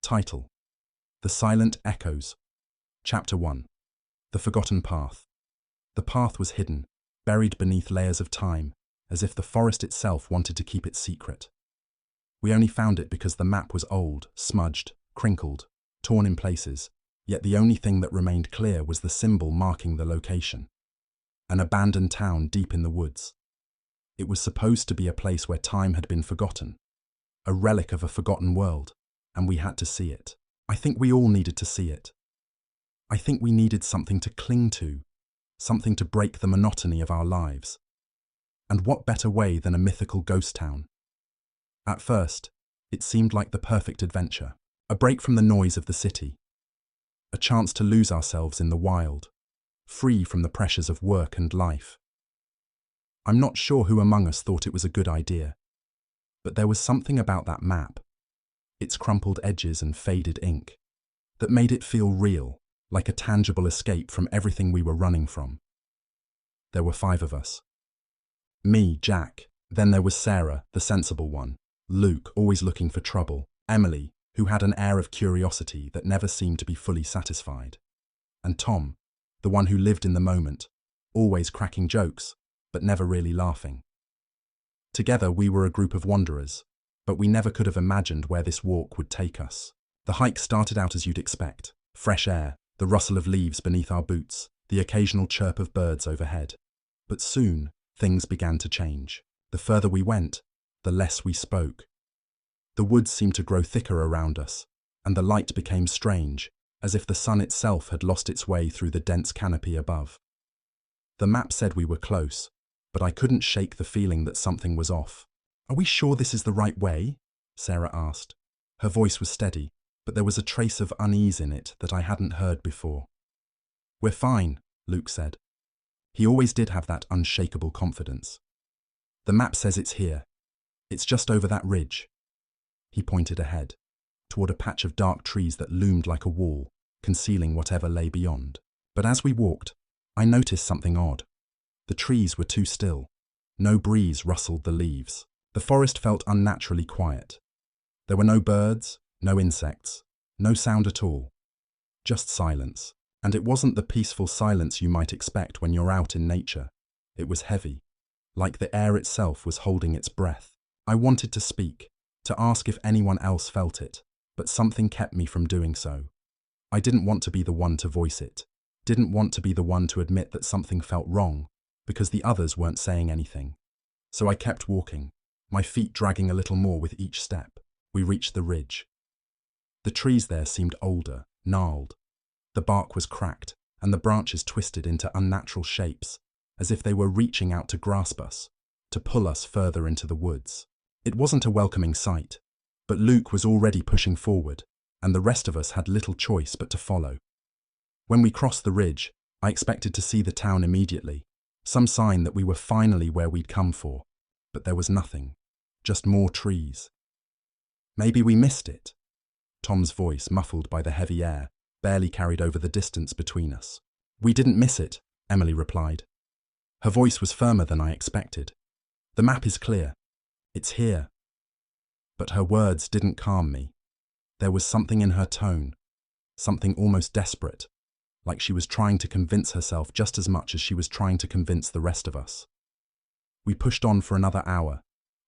Title: The Silent Echoes. Chapter 1. The Forgotten Path. The path was hidden, buried beneath layers of time, as if the forest itself wanted to keep it secret. We only found it because the map was old, smudged, crinkled, torn in places, yet the only thing that remained clear was the symbol marking the location. An abandoned town deep in the woods. It was supposed to be a place where time had been forgotten, a relic of a forgotten world, and we had to see it. I think we all needed to see it. I think we needed something to cling to, something to break the monotony of our lives. And what better way than a mythical ghost town? At first, it seemed like the perfect adventure, a break from the noise of the city, a chance to lose ourselves in the wild, free from the pressures of work and life. I'm not sure who among us thought it was a good idea, but there was something about that map, its crumpled edges and faded ink, that made it feel real, like a tangible escape from everything we were running from. There were 5 of us. Me, Jack, then there was Sarah, the sensible one, Luke, always looking for trouble, Emily, who had an air of curiosity that never seemed to be fully satisfied, and Tom, the one who lived in the moment, always cracking jokes, but never really laughing. Together we were a group of wanderers, but we never could have imagined where this walk would take us. The hike started out as you'd expect: fresh air, the rustle of leaves beneath our boots, the occasional chirp of birds overhead. But soon, things began to change. The further we went, the less we spoke. The woods seemed to grow thicker around us, and the light became strange, as if the sun itself had lost its way through the dense canopy above. The map said we were close, but I couldn't shake the feeling that something was off. "Are we sure this is the right way?" Sarah asked. Her voice was steady, but there was a trace of unease in it that I hadn't heard before. "We're fine," Luke said. He always did have that unshakable confidence. "The map says it's here. It's just over that ridge." He pointed ahead, toward a patch of dark trees that loomed like a wall, concealing whatever lay beyond. But as we walked, I noticed something odd. The trees were too still. No breeze rustled the leaves. The forest felt unnaturally quiet. There were no birds, no insects, no sound at all. Just silence. And it wasn't the peaceful silence you might expect when you're out in nature. It was heavy, like the air itself was holding its breath. I wanted to speak, to ask if anyone else felt it, but something kept me from doing so. I didn't want to be the one to voice it, didn't want to be the one to admit that something felt wrong, because the others weren't saying anything. So I kept walking, my feet dragging a little more with each step. We reached the ridge. The trees there seemed older, gnarled. The bark was cracked, and the branches twisted into unnatural shapes, as if they were reaching out to grasp us, to pull us further into the woods. It wasn't a welcoming sight, but Luke was already pushing forward, and the rest of us had little choice but to follow. When we crossed the ridge, I expected to see the town immediately, some sign that we were finally where we'd come for, but there was nothing, just more trees. "Maybe we missed it," Tom's voice, muffled by the heavy air, barely carried over the distance between us. "We didn't miss it," Emily replied. Her voice was firmer than I expected. "The map is clear. It's here." But her words didn't calm me. There was something in her tone, something almost desperate, like she was trying to convince herself just as much as she was trying to convince the rest of us. We pushed on for another hour,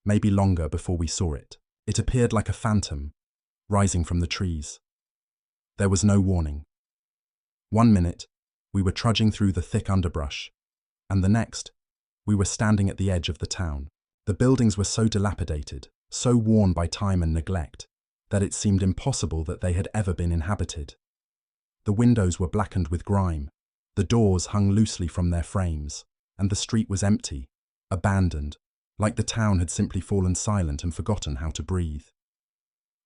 maybe longer, before we saw it. It appeared like a phantom, rising from the trees. There was no warning. 1 minute, we were trudging through the thick underbrush, and the next, we were standing at the edge of the town. The buildings were so dilapidated, so worn by time and neglect, that it seemed impossible that they had ever been inhabited. The windows were blackened with grime, the doors hung loosely from their frames, and the street was empty, abandoned, like the town had simply fallen silent and forgotten how to breathe.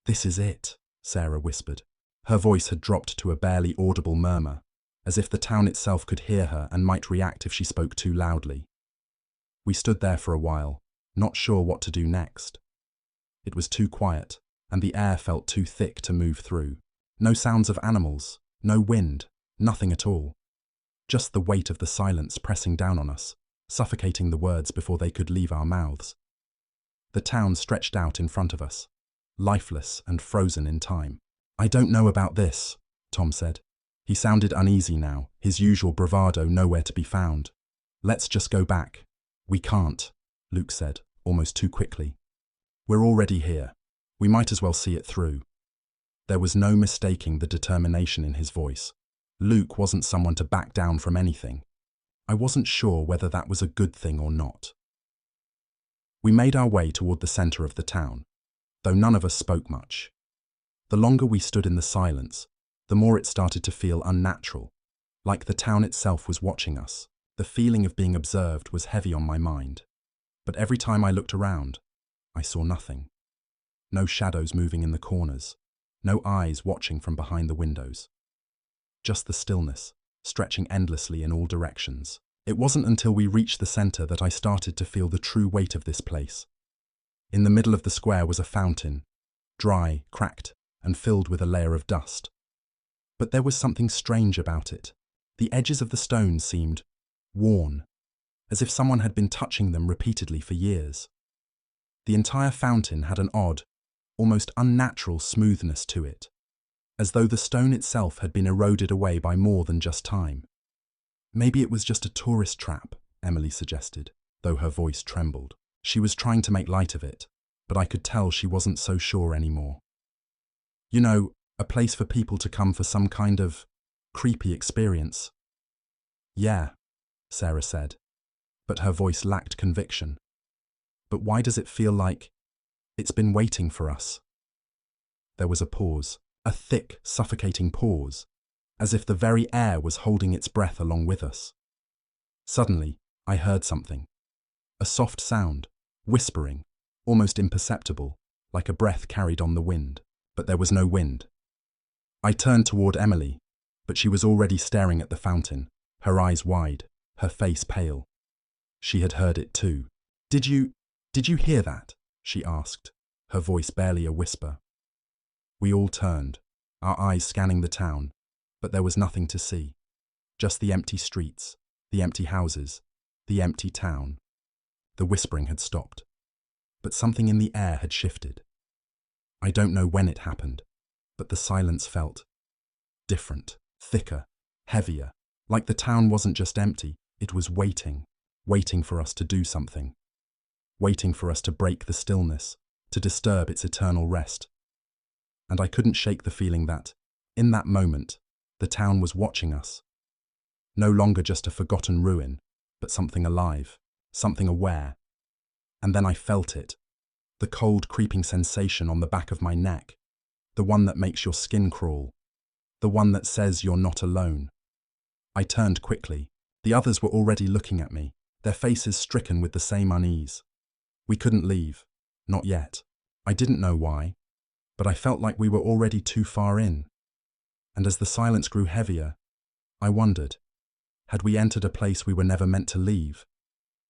"This is it," Sarah whispered. Her voice had dropped to a barely audible murmur, as if the town itself could hear her and might react if she spoke too loudly. We stood there for a while, not sure what to do next. It was too quiet, and the air felt too thick to move through. No sounds of animals, no wind, nothing at all. Just the weight of the silence pressing down on us, suffocating the words before they could leave our mouths. The town stretched out in front of us, lifeless and frozen in time. I don't know about this, Tom said. He sounded uneasy now, his usual bravado nowhere to be found. Let's just go back. We can't, Luke said, almost too quickly. We're already here. We might as well see it through. There was no mistaking the determination in his voice. Luke wasn't someone to back down from anything. I wasn't sure whether that was a good thing or not. We made our way toward the center of the town, though none of us spoke much. The longer we stood in the silence, the more it started to feel unnatural, like the town itself was watching us. The feeling of being observed was heavy on my mind. But every time I looked around, I saw nothing. No shadows moving in the corners, no eyes watching from behind the windows. Just the stillness, stretching endlessly in all directions. It wasn't until we reached the center that I started to feel the true weight of this place. In the middle of the square was a fountain, dry, cracked, and filled with a layer of dust. But there was something strange about it. The edges of the stones seemed worn, as if someone had been touching them repeatedly for years. The entire fountain had an odd, almost unnatural smoothness to it, as though the stone itself had been eroded away by more than just time. Maybe it was just a tourist trap, Emily suggested, though her voice trembled. She was trying to make light of it, but I could tell she wasn't so sure anymore. You know, a place for people to come for some kind of creepy experience. Yeah, Sarah said, but her voice lacked conviction. But why does it feel like it's been waiting for us? There was a pause, a thick, suffocating pause, as if the very air was holding its breath along with us. Suddenly, I heard something. A soft sound, whispering, almost imperceptible, like a breath carried on the wind. But there was no wind. I turned toward Emily, but she was already staring at the fountain, her eyes wide, her face pale. She had heard it too. Did you hear that? She asked, her voice barely a whisper. We all turned, our eyes scanning the town, but there was nothing to see. Just the empty streets, the empty houses, the empty town. The whispering had stopped, but something in the air had shifted. I don't know when it happened, but the silence felt different, thicker, heavier, like the town wasn't just empty, it was waiting for us to do something, waiting for us to break the stillness, to disturb its eternal rest. And I couldn't shake the feeling that, in that moment, the town was watching us. No longer just a forgotten ruin, but something alive, something aware. And then I felt it. The cold, creeping sensation on the back of my neck, the one that makes your skin crawl, the one that says you're not alone. I turned quickly. The others were already looking at me, their faces stricken with the same unease. We couldn't leave. Not yet. I didn't know why, but I felt like we were already too far in. And as the silence grew heavier, I wondered, had we entered a place we were never meant to leave?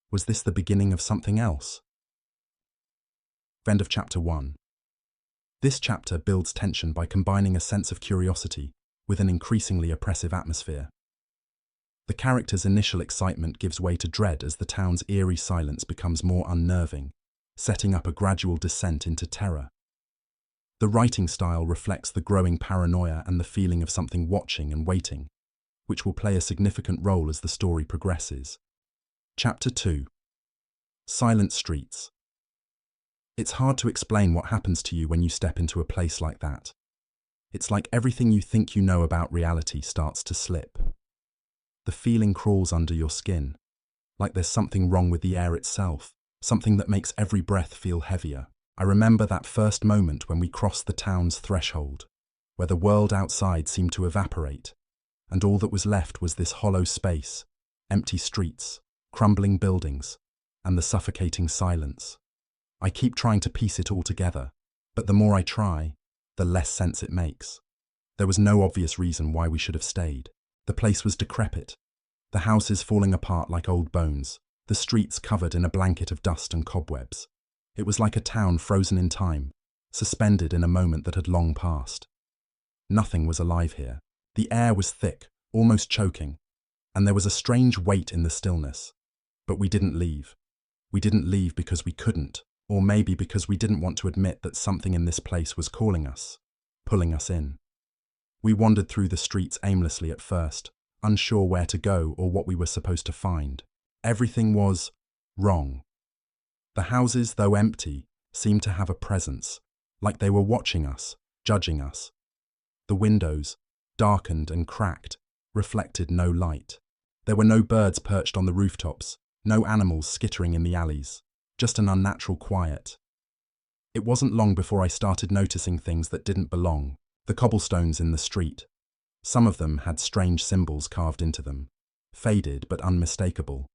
Was this the beginning of something else? End of chapter 1. This chapter builds tension by combining a sense of curiosity with an increasingly oppressive atmosphere. The characters' initial excitement gives way to dread as the town's eerie silence becomes more unnerving, setting up a gradual descent into terror. The writing style reflects the growing paranoia and the feeling of something watching and waiting, which will play a significant role as the story progresses. Chapter 2. Silent Streets. It's hard to explain what happens to you when you step into a place like that. It's like everything you think you know about reality starts to slip. The feeling crawls under your skin, like there's something wrong with the air itself, something that makes every breath feel heavier. I remember that first moment when we crossed the town's threshold, where the world outside seemed to evaporate, and all that was left was this hollow space, empty streets, crumbling buildings, and the suffocating silence. I keep trying to piece it all together, but the more I try, the less sense it makes. There was no obvious reason why we should have stayed. The place was decrepit, the houses falling apart like old bones, the streets covered in a blanket of dust and cobwebs. It was like a town frozen in time, suspended in a moment that had long passed. Nothing was alive here. The air was thick, almost choking, and there was a strange weight in the stillness. But we didn't leave. We didn't leave because we couldn't, or maybe because we didn't want to admit that something in this place was calling us. pulling us in. We wandered through the streets aimlessly at first, unsure where to go or what we were supposed to find. Everything was wrong. The houses, though empty, seemed to have a presence, like they were watching us, judging us. The windows, darkened and cracked, reflected no light. There were no birds perched on the rooftops, no animals skittering in the alleys, just an unnatural quiet. It wasn't long before I started noticing things that didn't belong. The cobblestones in the street. Some of them had strange symbols carved into them, faded but unmistakable.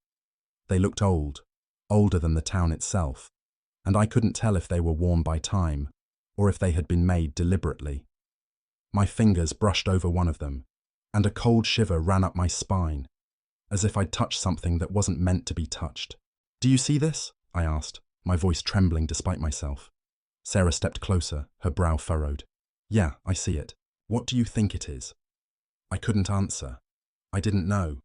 They looked old, older than the town itself, and I couldn't tell if they were worn by time or if they had been made deliberately. My fingers brushed over one of them, and a cold shiver ran up my spine, as if I'd touched something that wasn't meant to be touched. "Do you see this?" I asked, my voice trembling despite myself. Sarah stepped closer, her brow furrowed. "Yeah, I see it. What do you think it is?" I couldn't answer. I didn't know.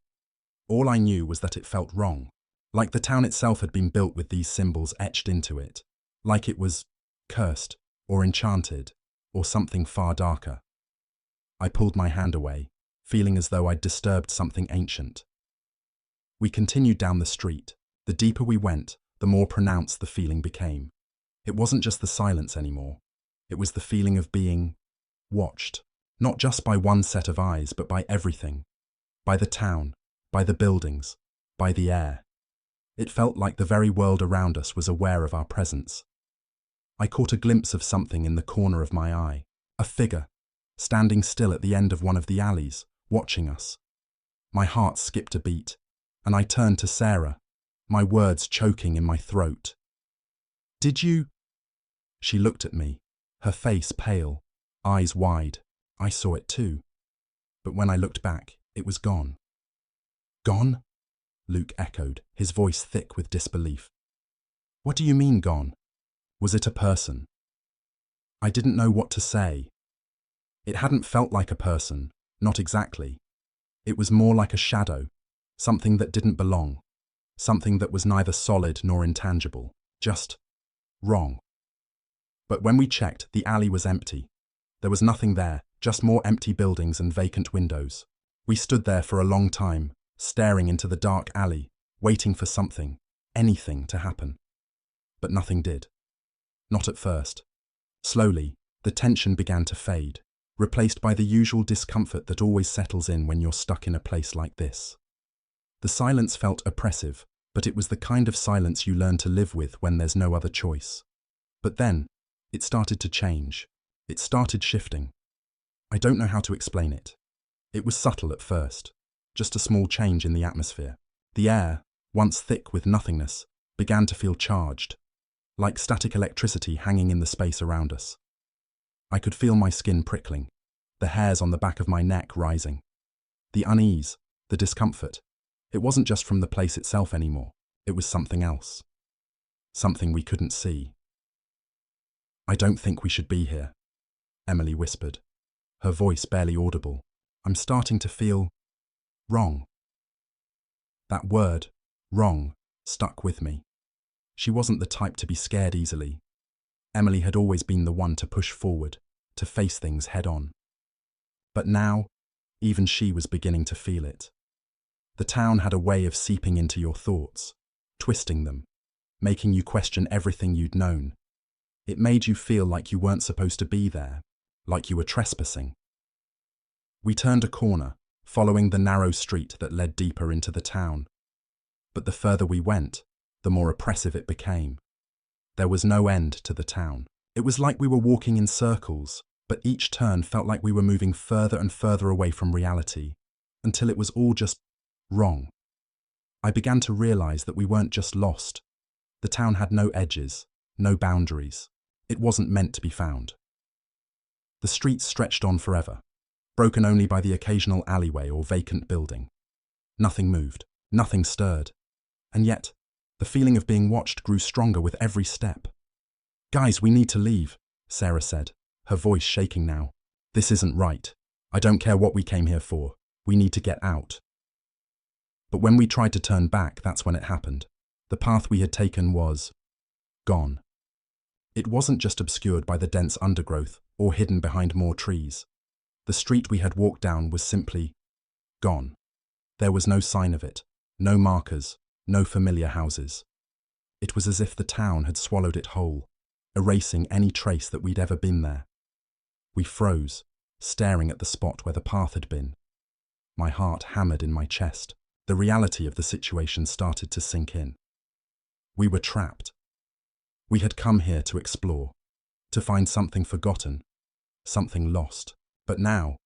All I knew was that it felt wrong, like the town itself had been built with these symbols etched into it, like it was cursed or enchanted or something far darker. I pulled my hand away, feeling as though I'd disturbed something ancient. We continued down the street. The deeper we went, the more pronounced the feeling became. It wasn't just the silence anymore. It was the feeling of being watched, not just by one set of eyes, but by everything. By the town, by the buildings, by the air. It felt like the very world around us was aware of our presence. I caught a glimpse of something in the corner of my eye, a figure, standing still at the end of one of the alleys, watching us. My heart skipped a beat, and I turned to Sarah, my words choking in my throat. "Did you?" She looked at me, her face pale, eyes wide. I saw it too. But when I looked back, it was gone. "Gone?" Luke echoed, his voice thick with disbelief. "What do you mean gone? Was it a person?" I didn't know what to say. It hadn't felt like a person, not exactly. It was more like a shadow, something that didn't belong, something that was neither solid nor intangible, just wrong. But when we checked, the alley was empty. There was nothing there, just more empty buildings and vacant windows. We stood there for a long time, staring into the dark alley, waiting for something, anything to happen. But nothing did. Not at first. Slowly, the tension began to fade, replaced by the usual discomfort that always settles in when you're stuck in a place like this. The silence felt oppressive, but it was the kind of silence you learn to live with when there's no other choice. But then, it started to change. It started shifting. I don't know how to explain it. It was subtle at first, just a small change in the atmosphere. The air, once thick with nothingness, began to feel charged, like static electricity hanging in the space around us. I could feel my skin prickling, the hairs on the back of my neck rising. The unease, the discomfort, it wasn't just from the place itself anymore. It was something else. Something we couldn't see. "I don't think we should be here," Emily whispered, her voice barely audible. "I'm starting to feel wrong." That word, wrong, stuck with me. She wasn't the type to be scared easily. Emily had always been the one to push forward, to face things head on. But now, even she was beginning to feel it. The town had a way of seeping into your thoughts, twisting them, making you question everything you'd known. It made you feel like you weren't supposed to be there, like you were trespassing. We turned a corner, following the narrow street that led deeper into the town. But the further we went, the more oppressive it became. There was no end to the town. It was like we were walking in circles, but each turn felt like we were moving further and further away from reality, until it was all just wrong. I began to realize that we weren't just lost. The town had no edges, no boundaries. It wasn't meant to be found. The streets stretched on forever, broken only by the occasional alleyway or vacant building. Nothing moved, nothing stirred. And yet, the feeling of being watched grew stronger with every step. "Guys, we need to leave," Sarah said, her voice shaking now. "This isn't right. I don't care what we came here for. We need to get out." But when we tried to turn back, that's when it happened. The path we had taken was gone. It wasn't just obscured by the dense undergrowth, or hidden behind more trees. The street we had walked down was simply gone. There was no sign of it, no markers, no familiar houses. It was as if the town had swallowed it whole, erasing any trace that we'd ever been there. We froze, staring at the spot where the path had been. My heart hammered in my chest. The reality of the situation started to sink in. We were trapped. We had come here to explore, to find something forgotten, something lost. But now,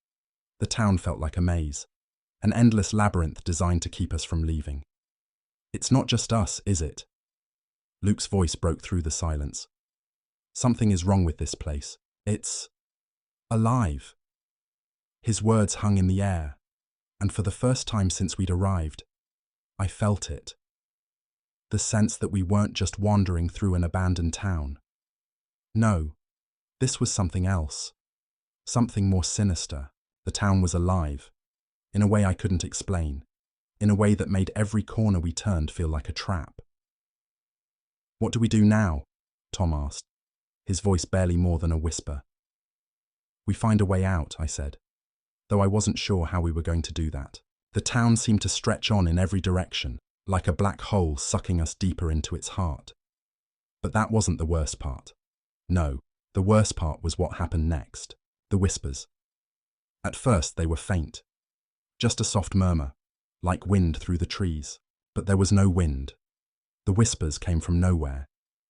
the town felt like a maze, an endless labyrinth designed to keep us from leaving. It's not just us, is it? Luke's voice broke through the silence. Something is wrong with this place. It's alive. His words hung in the air, and for the first time since we'd arrived, I felt it. The sense that we weren't just wandering through an abandoned town. No, this was something else. Something more sinister. The town was alive, in a way I couldn't explain, in a way that made every corner we turned feel like a trap. "What do we do now?" Tom asked, his voice barely more than a whisper. "We find a way out," I said, though I wasn't sure how we were going to do that. The town seemed to stretch on in every direction, like a black hole sucking us deeper into its heart. But that wasn't the worst part. No, the worst part was what happened next. The whispers. At first they were faint, just a soft murmur, like wind through the trees. But there was no wind. The whispers came from nowhere,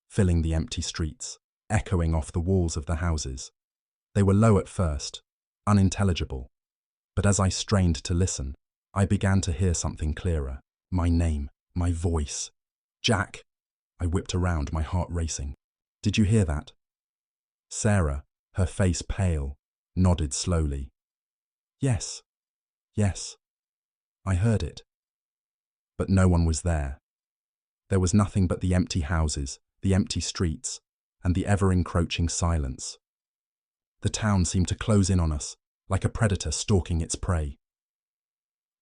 filling the empty streets, echoing off the walls of the houses. They were low at first, unintelligible. But as I strained to listen, I began to hear something clearer. My name, my voice. "Jack!" I whipped around, my heart racing. "Did you hear that?" Sarah, her face pale, nodded slowly. Yes. I heard it. But no one was there. There was nothing but the empty houses, the empty streets, and the ever-encroaching silence. The town seemed to close in on us, like a predator stalking its prey.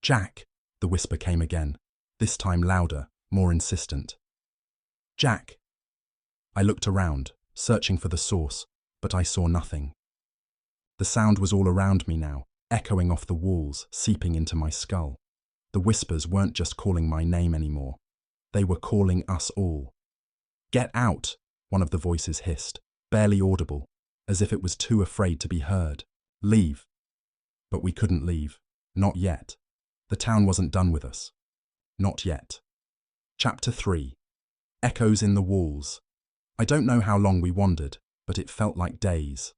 "Jack!" the whisper came again, this time louder, more insistent. "Jack!" I looked around, searching for the source, but I saw nothing. The sound was all around me now, echoing off the walls, seeping into my skull. The whispers weren't just calling my name anymore. They were calling us all. "Get out!" one of the voices hissed, barely audible, as if it was too afraid to be heard. "Leave!" But we couldn't leave. Not yet. The town wasn't done with us. Not yet. Chapter 3. Echoes in the Walls. I don't know how long we wandered, but it felt like days.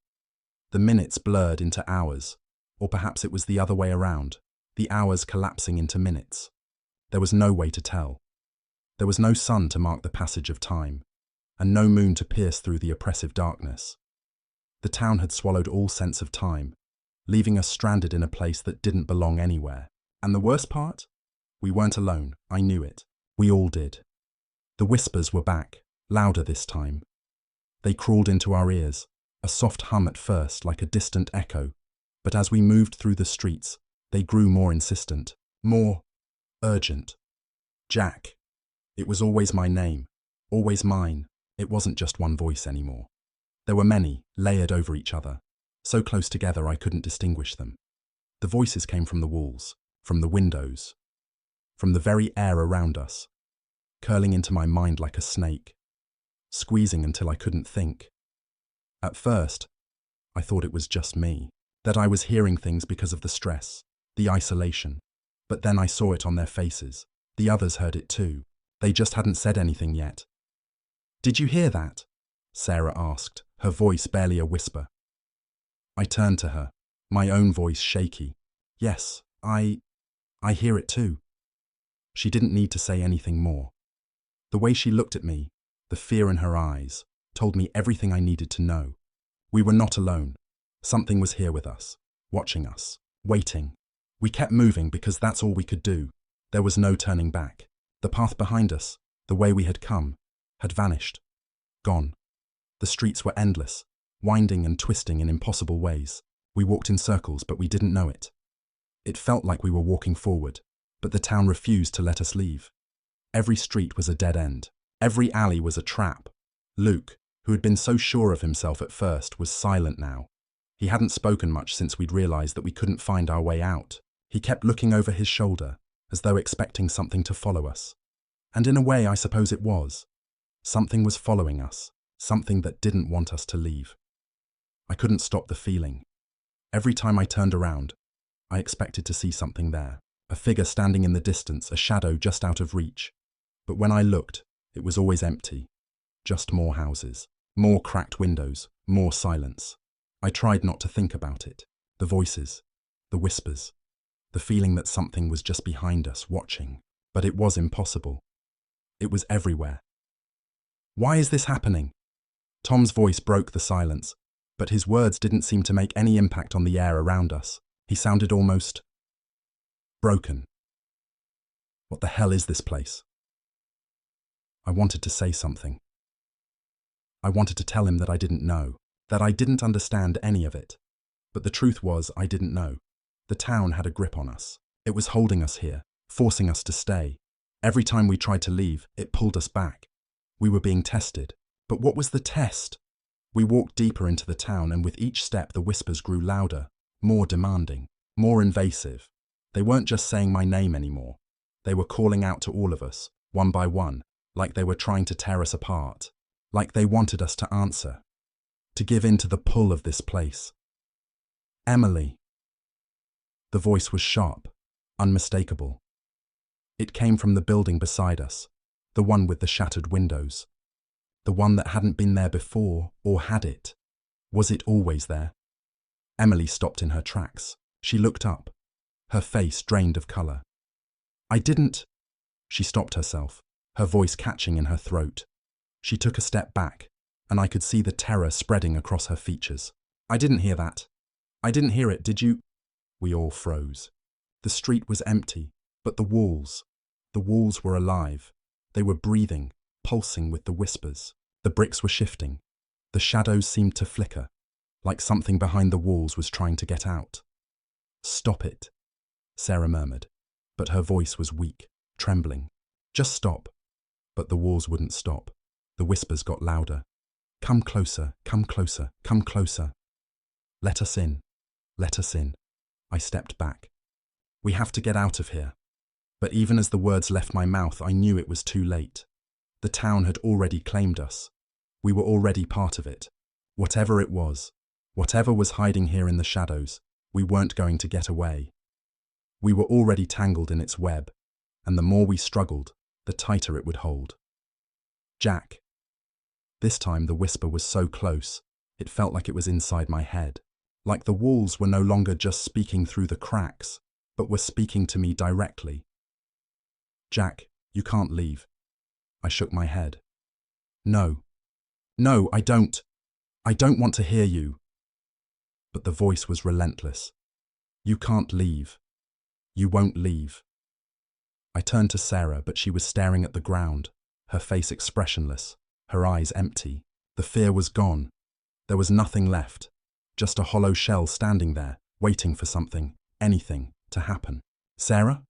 The minutes blurred into hours, or perhaps it was the other way around, the hours collapsing into minutes. There was no way to tell. There was no sun to mark the passage of time, and no moon to pierce through the oppressive darkness. The town had swallowed all sense of time, leaving us stranded in a place that didn't belong anywhere. And the worst part? We weren't alone, I knew it. We all did. The whispers were back, louder this time. They crawled into our ears, a soft hum at first like a distant echo, but as we moved through the streets, they grew more insistent, more urgent. Jack. It was always my name, always mine. It wasn't just one voice anymore. There were many, layered over each other, so close together I couldn't distinguish them. The voices came from the walls, from the windows, from the very air around us, curling into my mind like a snake, squeezing until I couldn't think. At first, I thought it was just me, that I was hearing things because of the stress, the isolation. But then I saw it on their faces. The others heard it too. They just hadn't said anything yet. "Did you hear that?" Sarah asked, her voice barely a whisper. I turned to her, my own voice shaky. "Yes, I hear it too." She didn't need to say anything more. The way she looked at me, the fear in her eyes, told me everything I needed to know. We were not alone. Something was here with us, watching us, waiting. We kept moving because that's all we could do. There was no turning back. The path behind us, the way we had come, had vanished. Gone. The streets were endless, winding and twisting in impossible ways. We walked in circles, but we didn't know it. It felt like we were walking forward, but the town refused to let us leave. Every street was a dead end. Every alley was a trap. Luke, who had been so sure of himself at first, was silent now. He hadn't spoken much since we'd realized that we couldn't find our way out. He kept looking over his shoulder, as though expecting something to follow us. And in a way, I suppose it was. Something was following us, something that didn't want us to leave. I couldn't stop the feeling. Every time I turned around, I expected to see something there. A figure standing in the distance, a shadow just out of reach. But when I looked, it was always empty. Just more houses, more cracked windows, more silence. I tried not to think about it. The voices, the whispers, the feeling that something was just behind us, watching. But it was impossible. It was everywhere. Why is this happening? Tom's voice broke the silence, but his words didn't seem to make any impact on the air around us. He sounded almost broken. What the hell is this place? I wanted to say something. I wanted to tell him that I didn't know, that I didn't understand any of it. But the truth was, I didn't know. The town had a grip on us. It was holding us here, forcing us to stay. Every time we tried to leave, it pulled us back. We were being tested. But what was the test? We walked deeper into the town, and with each step the whispers grew louder, more demanding, more invasive. They weren't just saying my name anymore. They were calling out to all of us, one by one, like they were trying to tear us apart, like they wanted us to answer, to give in to the pull of this place. Emily. The voice was sharp, unmistakable. It came from the building beside us, the one with the shattered windows. The one that hadn't been there before, or had it. Was it always there? Emily stopped in her tracks. She looked up, her face drained of colour. I didn't. She stopped herself, her voice catching in her throat. She took a step back, and I could see the terror spreading across her features. I didn't hear that. I didn't hear it, did you? We all froze. The street was empty, but the walls were alive. They were breathing, pulsing with the whispers. The bricks were shifting. The shadows seemed to flicker, like something behind the walls was trying to get out. Stop it, Sarah murmured, but her voice was weak, trembling. Just stop. But the walls wouldn't stop. The whispers got louder. Come closer, come closer, come closer. Let us in. Let us in. I stepped back. We have to get out of here. But even as the words left my mouth, I knew it was too late. The town had already claimed us. We were already part of it. Whatever it was, whatever was hiding here in the shadows, we weren't going to get away. We were already tangled in its web, and the more we struggled, the tighter it would hold. Jack. This time the whisper was so close, it felt like it was inside my head. Like the walls were no longer just speaking through the cracks, but were speaking to me directly. Jack, you can't leave. I shook my head. No. No, I don't. I don't want to hear you. But the voice was relentless. You can't leave. You won't leave. I turned to Sarah, but she was staring at the ground, her face expressionless, her eyes empty. The fear was gone. There was nothing left, just a hollow shell standing there, waiting for something, anything, to happen. Sarah?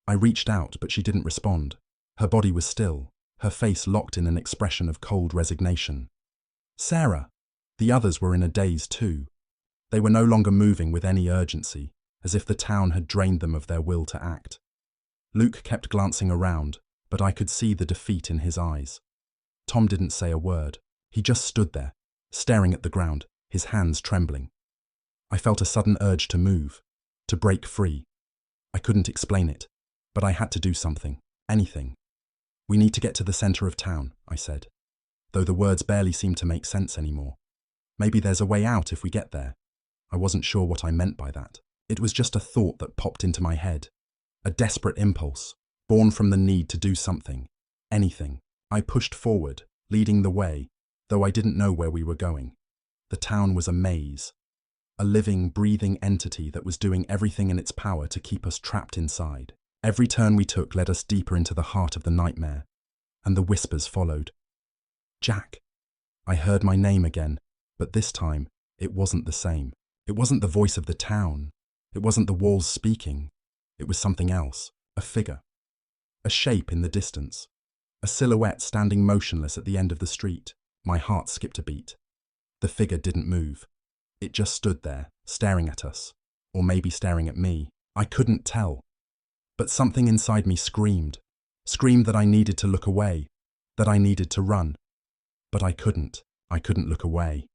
I reached out, but she didn't respond. Her body was still, her face locked in an expression of cold resignation. Sarah! The others were in a daze too. They were no longer moving with any urgency, as if the town had drained them of their will to act. Luke kept glancing around, but I could see the defeat in his eyes. Tom didn't say a word. He just stood there, staring at the ground, his hands trembling. I felt a sudden urge to move, to break free. I couldn't explain it, but I had to do something, anything. We need to get to the center of town, I said, though the words barely seemed to make sense anymore. Maybe there's a way out if we get there. I wasn't sure what I meant by that. It was just a thought that popped into my head, a desperate impulse, born from the need to do something, anything. I pushed forward, leading the way, though I didn't know where we were going. The town was a maze, a living, breathing entity that was doing everything in its power to keep us trapped inside. Every turn we took led us deeper into the heart of the nightmare, and the whispers followed. Jack. I heard my name again, but this time it wasn't the same. It wasn't the voice of the town. It wasn't the walls speaking. It was something else, a figure, a shape in the distance, a silhouette standing motionless at the end of the street. My heart skipped a beat. The figure didn't move. It just stood there, staring at us. Or maybe staring at me. I couldn't tell. But something inside me screamed. Screamed that I needed to look away. That I needed to run. But I couldn't. I couldn't look away.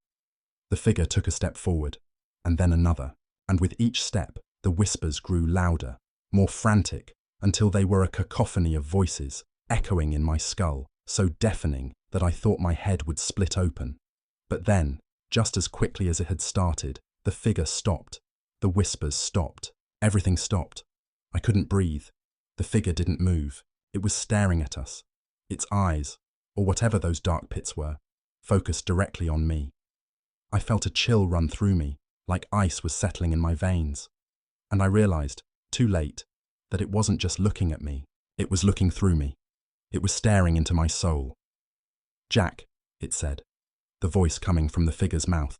The figure took a step forward, and then another. And with each step, the whispers grew louder, more frantic, until they were a cacophony of voices, echoing in my skull, so deafening that I thought my head would split open. But then, just as quickly as it had started, the figure stopped. The whispers stopped. Everything stopped. I couldn't breathe. The figure didn't move. It was staring at us. Its eyes, or whatever those dark pits were, focused directly on me. I felt a chill run through me, like ice was settling in my veins. And I realized, too late, that it wasn't just looking at me. It was looking through me. It was staring into my soul. "Jack," it said, the voice coming from the figure's mouth,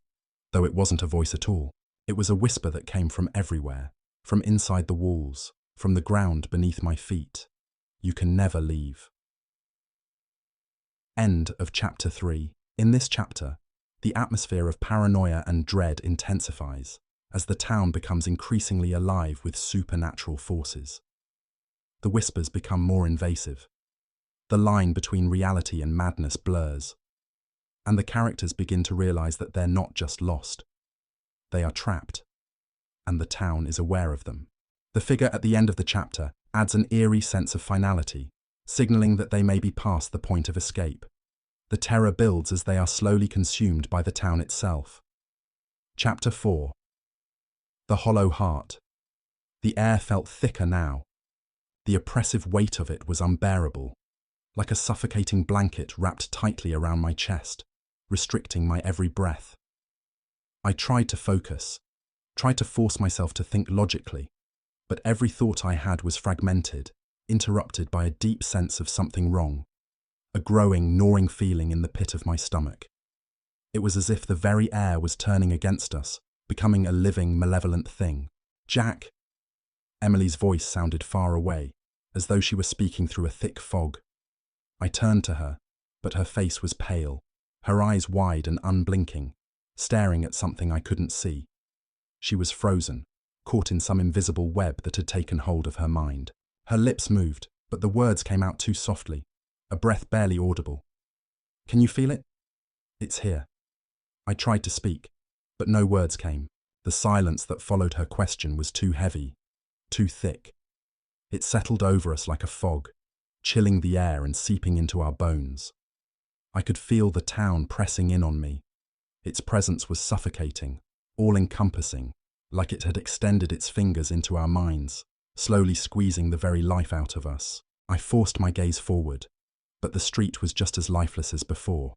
though it wasn't a voice at all. It was a whisper that came from everywhere, from inside the walls, from the ground beneath my feet. "You can never leave." End of chapter 3. In this chapter, the atmosphere of paranoia and dread intensifies as the town becomes increasingly alive with supernatural forces. The whispers become more invasive. The line between reality and madness blurs. And the characters begin to realize that they're not just lost. They are trapped. And the town is aware of them. The figure at the end of the chapter adds an eerie sense of finality, signaling that they may be past the point of escape. The terror builds as they are slowly consumed by the town itself. Chapter 4. The Hollow Heart. The air felt thicker now. The oppressive weight of it was unbearable, like a suffocating blanket wrapped tightly around my chest, restricting my every breath. I tried to focus, tried to force myself to think logically, but every thought I had was fragmented, interrupted by a deep sense of something wrong, a growing, gnawing feeling in the pit of my stomach. It was as if the very air was turning against us, becoming a living, malevolent thing. "Jack!" Emily's voice sounded far away, as though she were speaking through a thick fog. I turned to her, but her face was pale, her eyes wide and unblinking, staring at something I couldn't see. She was frozen, caught in some invisible web that had taken hold of her mind. Her lips moved, but the words came out too softly, a breath barely audible. "Can you feel it?" "It's here." I tried to speak, but no words came. The silence that followed her question was too heavy, too thick. It settled over us like a fog, chilling the air and seeping into our bones. I could feel the town pressing in on me. Its presence was suffocating, all-encompassing, like it had extended its fingers into our minds, slowly squeezing the very life out of us. I forced my gaze forward, but the street was just as lifeless as before.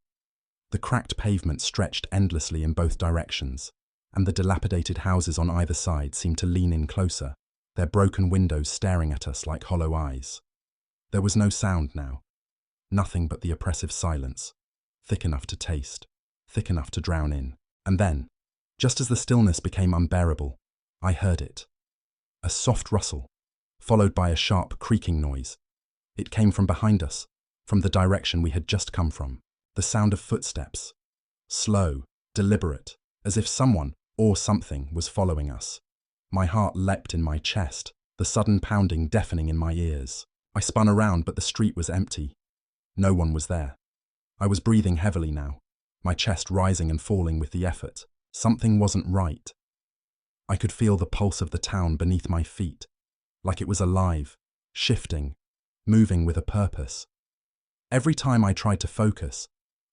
The cracked pavement stretched endlessly in both directions, and the dilapidated houses on either side seemed to lean in closer, their broken windows staring at us like hollow eyes. There was no sound now. Nothing but the oppressive silence, thick enough to taste, thick enough to drown in. And then, just as the stillness became unbearable, I heard it. A soft rustle, followed by a sharp creaking noise. It came from behind us, from the direction we had just come from. The sound of footsteps. Slow, deliberate, as if someone or something was following us. My heart leapt in my chest, the sudden pounding deafening in my ears. I spun around, but the street was empty. No one was there. I was breathing heavily now, my chest rising and falling with the effort. Something wasn't right. I could feel the pulse of the town beneath my feet, like it was alive, shifting, moving with a purpose. Every time I tried to focus,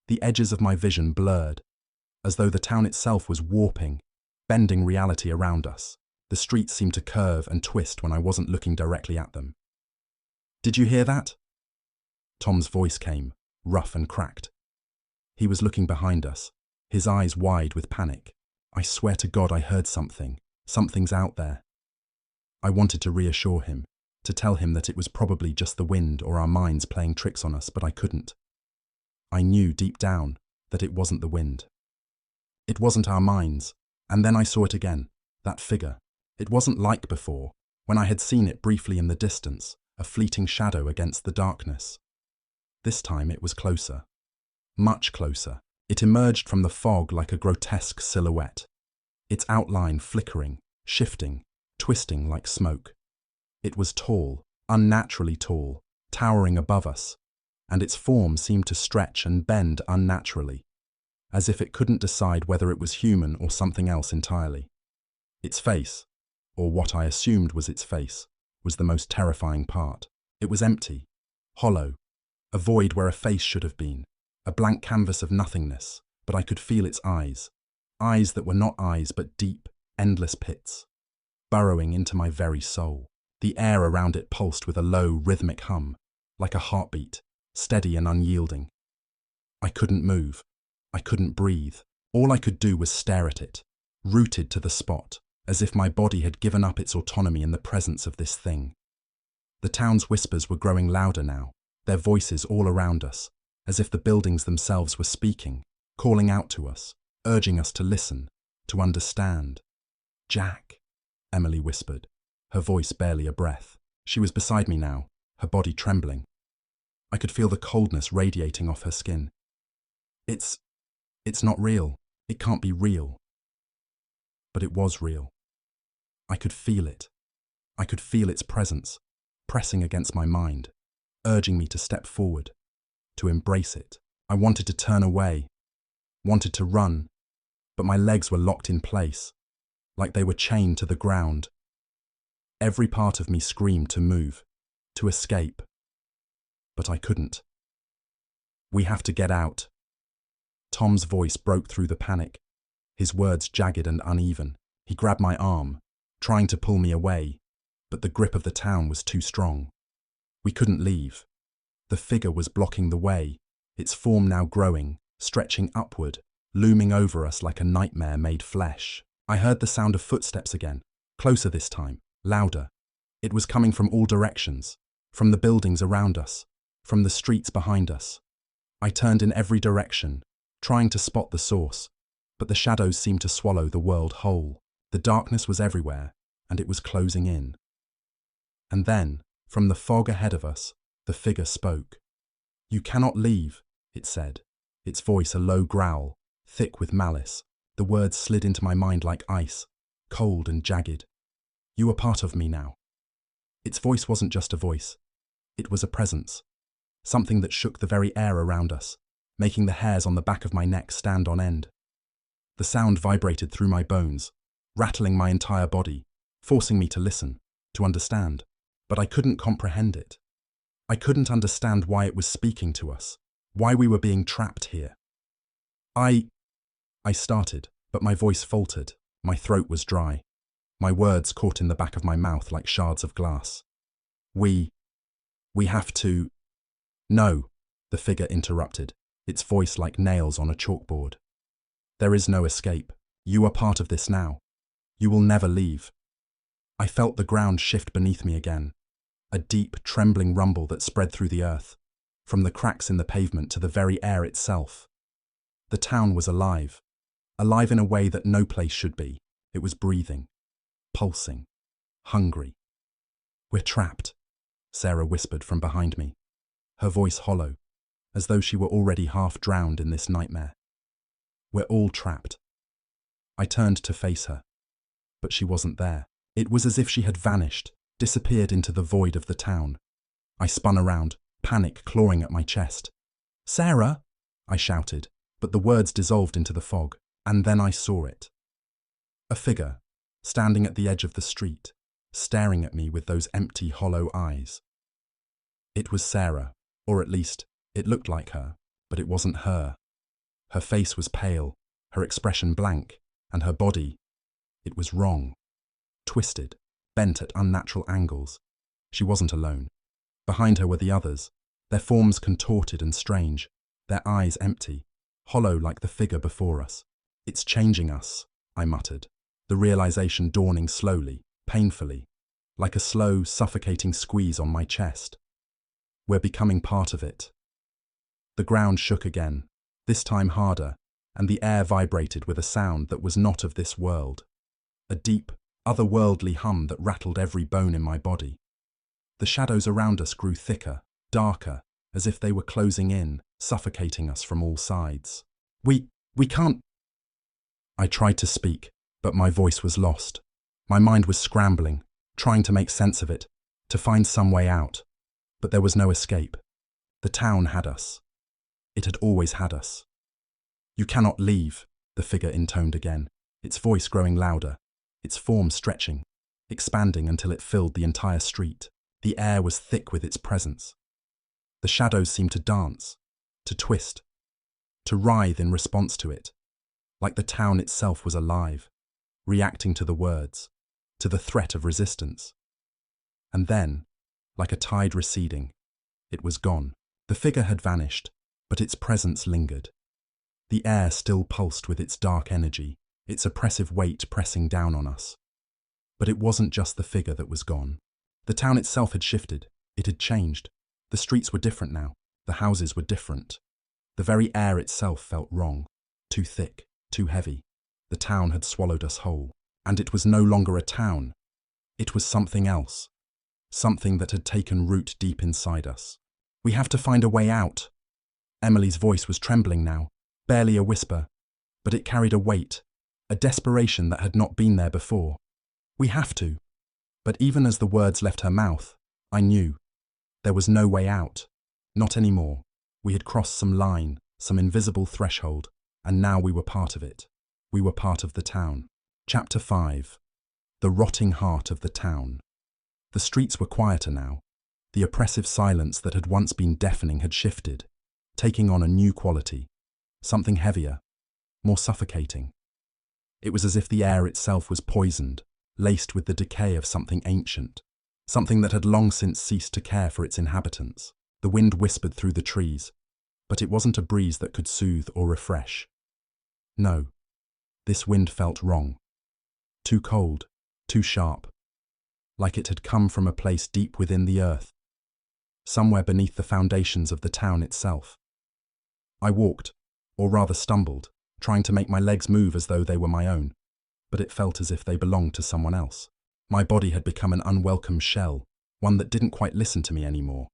the edges of my vision blurred, as though the town itself was warping, bending reality around us. The streets seemed to curve and twist when I wasn't looking directly at them. "Did you hear that?" Tom's voice came, rough and cracked. He was looking behind us, his eyes wide with panic. "I swear to God I heard something. Something's out there." I wanted to reassure him, to tell him that it was probably just the wind or our minds playing tricks on us, but I couldn't. I knew deep down that it wasn't the wind. It wasn't our minds, and then I saw it again, that figure. It wasn't like before, when I had seen it briefly in the distance, a fleeting shadow against the darkness. This time it was closer. Much closer. It emerged from the fog like a grotesque silhouette, its outline flickering, shifting, twisting like smoke. It was tall, unnaturally tall, towering above us, and its form seemed to stretch and bend unnaturally, as if it couldn't decide whether it was human or something else entirely. Its face, or what I assumed was its face, was the most terrifying part. It was empty, hollow, a void where a face should have been, a blank canvas of nothingness, but I could feel its eyes that were not eyes but deep, endless pits, burrowing into my very soul. The air around it pulsed with a low, rhythmic hum, like a heartbeat, steady and unyielding. I couldn't move. I couldn't breathe. All I could do was stare at it, rooted to the spot, as if my body had given up its autonomy in the presence of this thing. The town's whispers were growing louder now, their voices all around us, as if the buildings themselves were speaking, calling out to us, urging us to listen, to understand. "Jack," Emily whispered, her voice barely a breath. She was beside me now, her body trembling. I could feel the coldness radiating off her skin. It's not real. It can't be real." But it was real. I could feel it. I could feel its presence, pressing against my mind, urging me to step forward, to embrace it. I wanted to turn away, wanted to run, but my legs were locked in place, like they were chained to the ground. Every part of me screamed to move, to escape, but I couldn't. "We have to get out." Tom's voice broke through the panic, his words jagged and uneven. He grabbed my arm, trying to pull me away, but the grip of the town was too strong. We couldn't leave. The figure was blocking the way, its form now growing, stretching upward, looming over us like a nightmare made flesh. I heard the sound of footsteps again, closer this time, louder. It was coming from all directions, from the buildings around us, from the streets behind us. I turned in every direction, trying to spot the source, but the shadows seemed to swallow the world whole. The darkness was everywhere, and it was closing in. And then, from the fog ahead of us, the figure spoke. "You cannot leave," it said, its voice a low growl, thick with malice. The words slid into my mind like ice, cold and jagged. "You are part of me now." Its voice wasn't just a voice. It was a presence, something that shook the very air around us, making the hairs on the back of my neck stand on end. The sound vibrated through my bones, rattling my entire body, forcing me to listen, to understand. But I couldn't comprehend it. I couldn't understand why it was speaking to us, why we were being trapped here. I started, but my voice faltered, my throat was dry. My words caught in the back of my mouth like shards of glass. We have to..." "No," the figure interrupted, its voice like nails on a chalkboard. "There is no escape. You are part of this now. You will never leave." I felt the ground shift beneath me again, a deep, trembling rumble that spread through the earth, from the cracks in the pavement to the very air itself. The town was alive, alive in a way that no place should be. It was breathing, pulsing, hungry. "We're trapped," Sarah whispered from behind me, her voice hollow, as though she were already half drowned in this nightmare. "We're all trapped." I turned to face her, but she wasn't there. It was as if she had vanished, disappeared into the void of the town. I spun around, panic clawing at my chest. "Sarah!" I shouted, but the words dissolved into the fog, and then I saw it. A figure, standing at the edge of the street, staring at me with those empty, hollow eyes. It was Sarah, or at least, it looked like her, but it wasn't her. Her face was pale, her expression blank, and her body, it was wrong. Twisted, bent at unnatural angles. She wasn't alone. Behind her were the others, their forms contorted and strange, their eyes empty, hollow like the figure before us. "It's changing us," I muttered, the realization dawning slowly, painfully, like a slow, suffocating squeeze on my chest. "We're becoming part of it." The ground shook again, this time harder, and the air vibrated with a sound that was not of this world. A deep, otherworldly hum that rattled every bone in my body. The shadows around us grew thicker, darker, as if they were closing in, suffocating us from all sides. We can't..." I tried to speak, But my voice was lost. My mind was scrambling, trying to make sense of it, to find some way out. But there was no escape. The town had us. It had always had us. "You cannot leave," the figure intoned again, its voice growing louder, its form stretching, expanding until it filled the entire street. The air was thick with its presence. The shadows seemed to dance, to twist, to writhe in response to it, like the town itself was alive, reacting to the words, to the threat of resistance. And then, like a tide receding, it was gone. The figure had vanished, but its presence lingered. The air still pulsed with its dark energy, its oppressive weight pressing down on us. But it wasn't just the figure that was gone. The town itself had shifted. It had changed. The streets were different now. The houses were different. The very air itself felt wrong, too thick, too heavy. The town had swallowed us whole. And it was no longer a town. It was something else. Something that had taken root deep inside us. "We have to find a way out." Emily's voice was trembling now, barely a whisper, but it carried a weight, a desperation that had not been there before. "We have to." But even as the words left her mouth, I knew. There was no way out. Not anymore. We had crossed some line, some invisible threshold, and now we were part of it. We were part of the town. Chapter 5. The rotting heart of the town. The streets were quieter now. The oppressive silence that had once been deafening had shifted, taking on a new quality, something heavier, more suffocating. It was as if the air itself was poisoned, laced with the decay of something ancient, something that had long since ceased to care for its inhabitants. The wind whispered through the trees, but it wasn't a breeze that could soothe or refresh. No, this wind felt wrong. Too cold, too sharp, like it had come from a place deep within the earth, somewhere beneath the foundations of the town itself. I walked, or rather stumbled, trying to make my legs move as though they were my own, but it felt as if they belonged to someone else. My body had become an unwelcome shell, one that didn't quite listen to me anymore.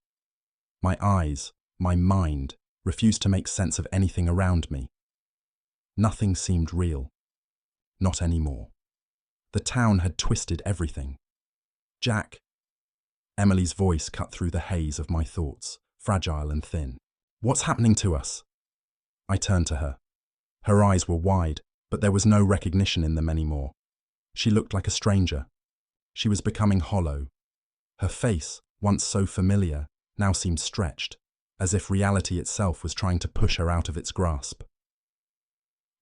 My eyes, my mind, refused to make sense of anything around me. Nothing seemed real. Not anymore. The town had twisted everything. "Jack." Emily's voice cut through the haze of my thoughts, fragile and thin. "What's happening to us?" I turned to her. Her eyes were wide, but there was no recognition in them anymore. She looked like a stranger. She was becoming hollow. Her face, once so familiar, now seemed stretched, as if reality itself was trying to push her out of its grasp.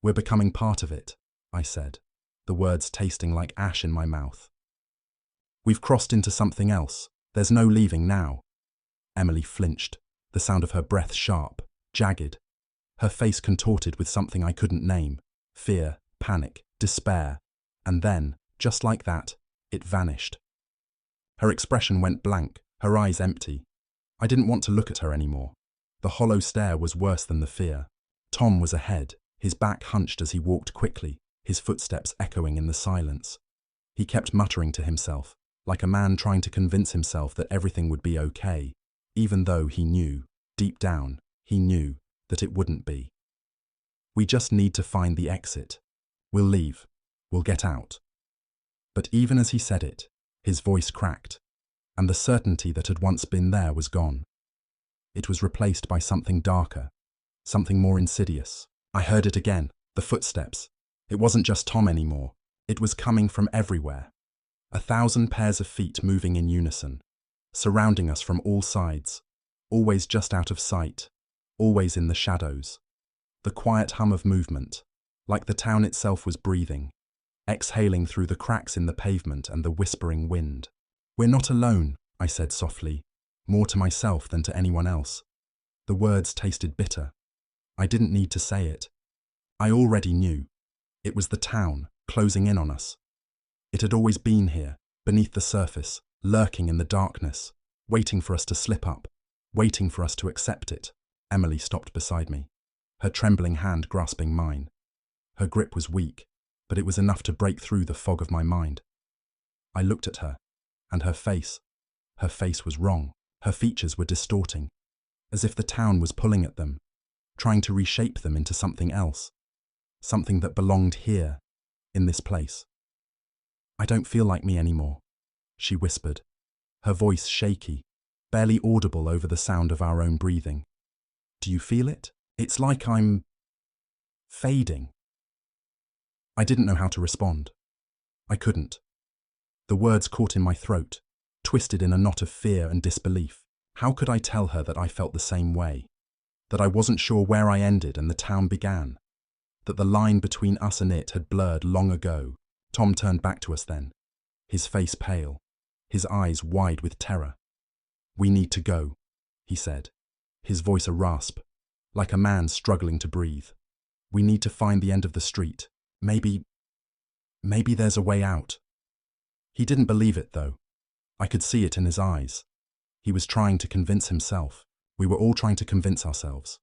"We're becoming part of it," I said, the words tasting like ash in my mouth. "We've crossed into something else. There's no leaving now." Emily flinched, the sound of her breath sharp, jagged. Her face contorted with something I couldn't name. Fear, panic, despair. And then, just like that, it vanished. Her expression went blank, her eyes empty. I didn't want to look at her anymore. The hollow stare was worse than the fear. Tom was ahead, his back hunched as he walked quickly, his footsteps echoing in the silence. He kept muttering to himself, like a man trying to convince himself that everything would be okay, even though he knew, deep down, he knew, that it wouldn't be. "We just need to find the exit. We'll leave. We'll get out." But even as he said it, his voice cracked, and the certainty that had once been there was gone. It was replaced by something darker, something more insidious. I heard it again, the footsteps. It wasn't just Tom anymore. It was coming from everywhere. 1,000 pairs of feet moving in unison, surrounding us from all sides, always just out of sight, always in the shadows. The quiet hum of movement, like the town itself was breathing, exhaling through the cracks in the pavement and the whispering wind. "We're not alone," I said softly, more to myself than to anyone else. The words tasted bitter. I didn't need to say it. I already knew. It was the town, closing in on us. It had always been here, beneath the surface, lurking in the darkness, waiting for us to slip up, waiting for us to accept it. Emily stopped beside me, her trembling hand grasping mine. Her grip was weak, but it was enough to break through the fog of my mind. I looked at her, and her face was wrong. Her features were distorting, as if the town was pulling at them, trying to reshape them into something else, something that belonged here, in this place. I don't feel like me anymore, she whispered, her voice shaky, barely audible over the sound of our own breathing. Do you feel it? It's like I'm fading. I didn't know how to respond. I couldn't. The words caught in my throat, twisted in a knot of fear and disbelief. How could I tell her that I felt the same way? That I wasn't sure where I ended and the town began? That the line between us and it had blurred long ago? Tom turned back to us then, his face pale, his eyes wide with terror. We need to go, he said, his voice a rasp, like a man struggling to breathe. We need to find the end of the street. Maybe there's a way out. He didn't believe it, though. I could see it in his eyes. He was trying to convince himself. We were all trying to convince ourselves.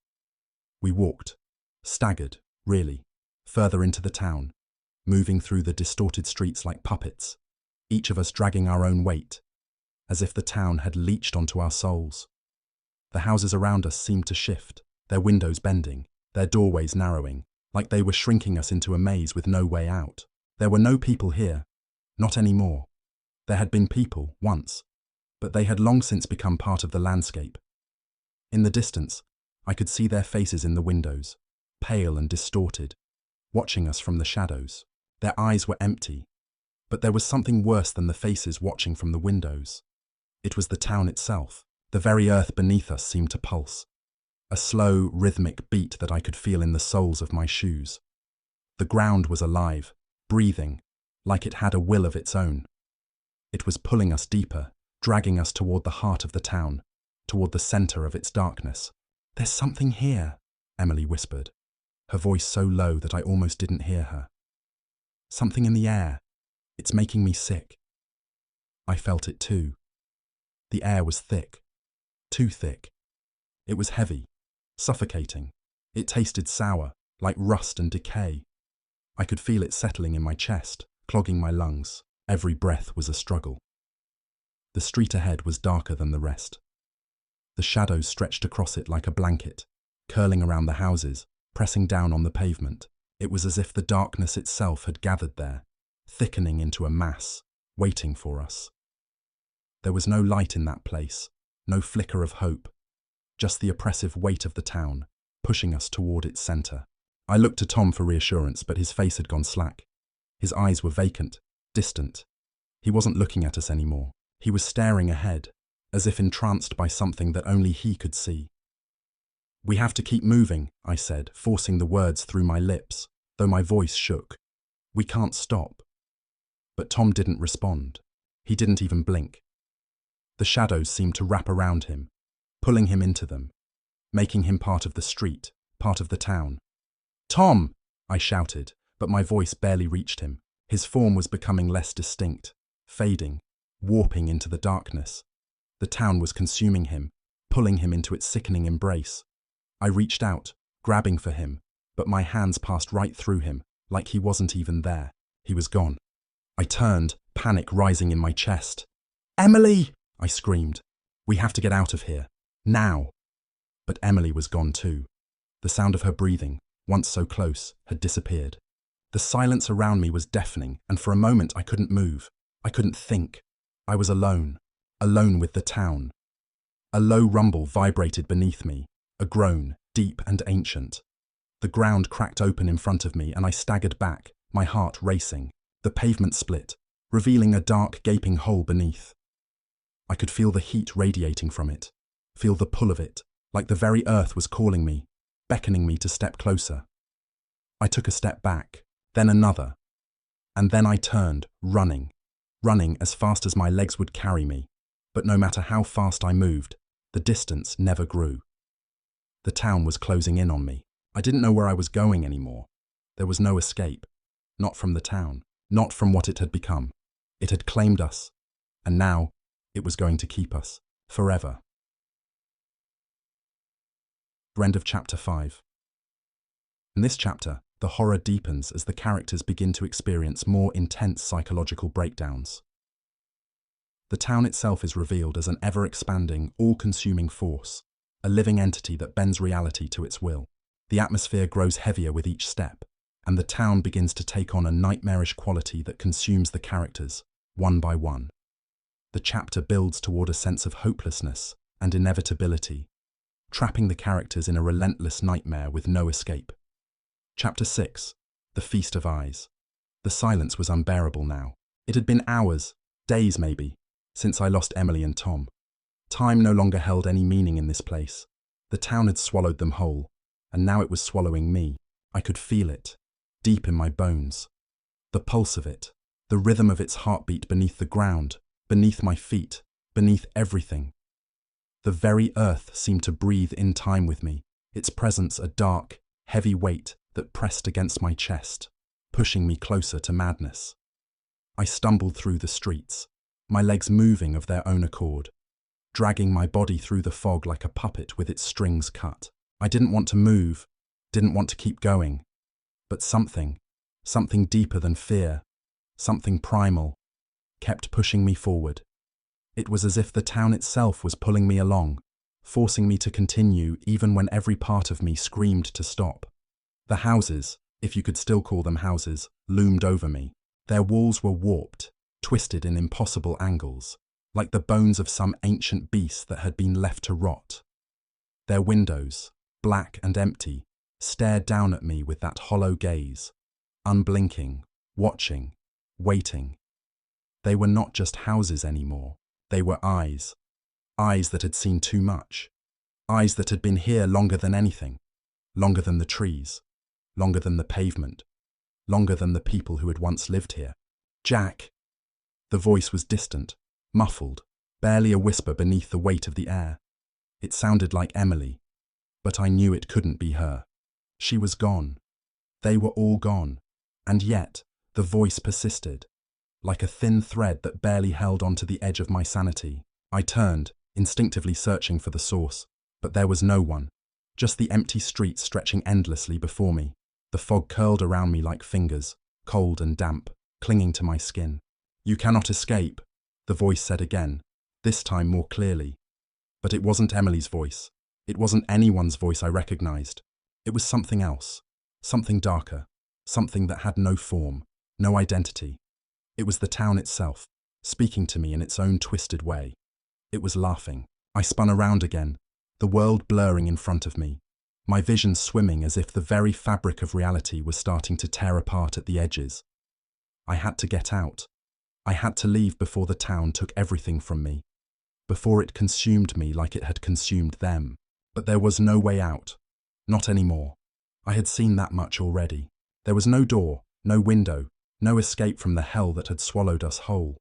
We walked, staggered, really, further into the town, moving through the distorted streets like puppets, each of us dragging our own weight, as if the town had leached onto our souls. The houses around us seemed to shift, their windows bending, their doorways narrowing, like they were shrinking us into a maze with no way out. There were no people here, not anymore. There had been people, once, but they had long since become part of the landscape. In the distance, I could see their faces in the windows, pale and distorted, watching us from the shadows. Their eyes were empty, but there was something worse than the faces watching from the windows. It was the town itself. The very earth beneath us seemed to pulse, a slow, rhythmic beat that I could feel in the soles of my shoes. The ground was alive, breathing, like it had a will of its own. It was pulling us deeper, dragging us toward the heart of the town, toward the center of its darkness. There's something here, Emily whispered, her voice so low that I almost didn't hear her. Something in the air. It's making me sick. I felt it too. The air was thick, too thick. It was heavy, suffocating. It tasted sour, like rust and decay. I could feel it settling in my chest, clogging my lungs. Every breath was a struggle. The street ahead was darker than the rest. The shadows stretched across it like a blanket, curling around the houses, pressing down on the pavement. It was as if the darkness itself had gathered there, thickening into a mass, waiting for us. There was no light in that place, no flicker of hope, just the oppressive weight of the town, pushing us toward its center. I looked to Tom for reassurance, but his face had gone slack. His eyes were vacant, distant. He wasn't looking at us anymore. He was staring ahead, as if entranced by something that only he could see. We have to keep moving, I said, forcing the words through my lips, though my voice shook. We can't stop. But Tom didn't respond. He didn't even blink. The shadows seemed to wrap around him, pulling him into them, making him part of the street, part of the town. Tom! I shouted, but my voice barely reached him. His form was becoming less distinct, fading, warping into the darkness. The town was consuming him, pulling him into its sickening embrace. I reached out, grabbing for him, but my hands passed right through him, like he wasn't even there. He was gone. I turned, panic rising in my chest. Emily! I screamed. We have to get out of here. Now! But Emily was gone too. The sound of her breathing, once so close, had disappeared. The silence around me was deafening, and for a moment I couldn't move. I couldn't think. I was alone, alone with the town. A low rumble vibrated beneath me, a groan, deep and ancient. The ground cracked open in front of me and I staggered back, my heart racing. The pavement split, revealing a dark, gaping hole beneath. I could feel the heat radiating from it, feel the pull of it, like the very earth was calling me, beckoning me to step closer. I took a step back, then another, and then I turned, running as fast as my legs would carry me. But no matter how fast I moved, the distance never grew. The town was closing in on me. I didn't know where I was going anymore. There was no escape, not from the town, not from what it had become. It had claimed us, and now it was going to keep us, forever. End of chapter 5. In this chapter, the horror deepens as the characters begin to experience more intense psychological breakdowns. The town itself is revealed as an ever-expanding, all-consuming force, a living entity that bends reality to its will. The atmosphere grows heavier with each step, and the town begins to take on a nightmarish quality that consumes the characters, one by one. The chapter builds toward a sense of hopelessness and inevitability, trapping the characters in a relentless nightmare with no escape. Chapter 6. The Feast of Eyes. The silence was unbearable now. It had been hours, days maybe, since I lost Emily and Tom. Time no longer held any meaning in this place. The town had swallowed them whole, and now it was swallowing me. I could feel it, deep in my bones. The pulse of it, the rhythm of its heartbeat beneath the ground, beneath my feet, beneath everything. The very earth seemed to breathe in time with me, its presence a dark, heavy weight that pressed against my chest, pushing me closer to madness. I stumbled through the streets, my legs moving of their own accord, dragging my body through the fog like a puppet with its strings cut. I didn't want to move, didn't want to keep going, but something deeper than fear, something primal, kept pushing me forward. It was as if the town itself was pulling me along, forcing me to continue even when every part of me screamed to stop. The houses, if you could still call them houses, loomed over me. Their walls were warped, twisted in impossible angles, like the bones of some ancient beast that had been left to rot. Their windows, black and empty, stared down at me with that hollow gaze, unblinking, watching, waiting. They were not just houses anymore. They were eyes. Eyes that had seen too much. Eyes that had been here longer than anything. Longer than the trees. Longer than the pavement. Longer than the people who had once lived here. Jack! The voice was distant, muffled, barely a whisper beneath the weight of the air. It sounded like Emily, but I knew it couldn't be her. She was gone. They were all gone. And yet, the voice persisted, like a thin thread that barely held onto the edge of my sanity. I turned, instinctively searching for the source, but there was no one, just the empty streets stretching endlessly before me. The fog curled around me like fingers, cold and damp, clinging to my skin. "You cannot escape," the voice said again, this time more clearly. But it wasn't Emily's voice. It wasn't anyone's voice I recognized. It was something else, something darker, something that had no form, no identity. It was the town itself, speaking to me in its own twisted way. It was laughing. I spun around again, the world blurring in front of me, my vision swimming as if the very fabric of reality was starting to tear apart at the edges. I had to get out. I had to leave before the town took everything from me, before it consumed me like it had consumed them. But there was no way out. Not anymore. I had seen that much already. There was no door, no window, no escape from the hell that had swallowed us whole.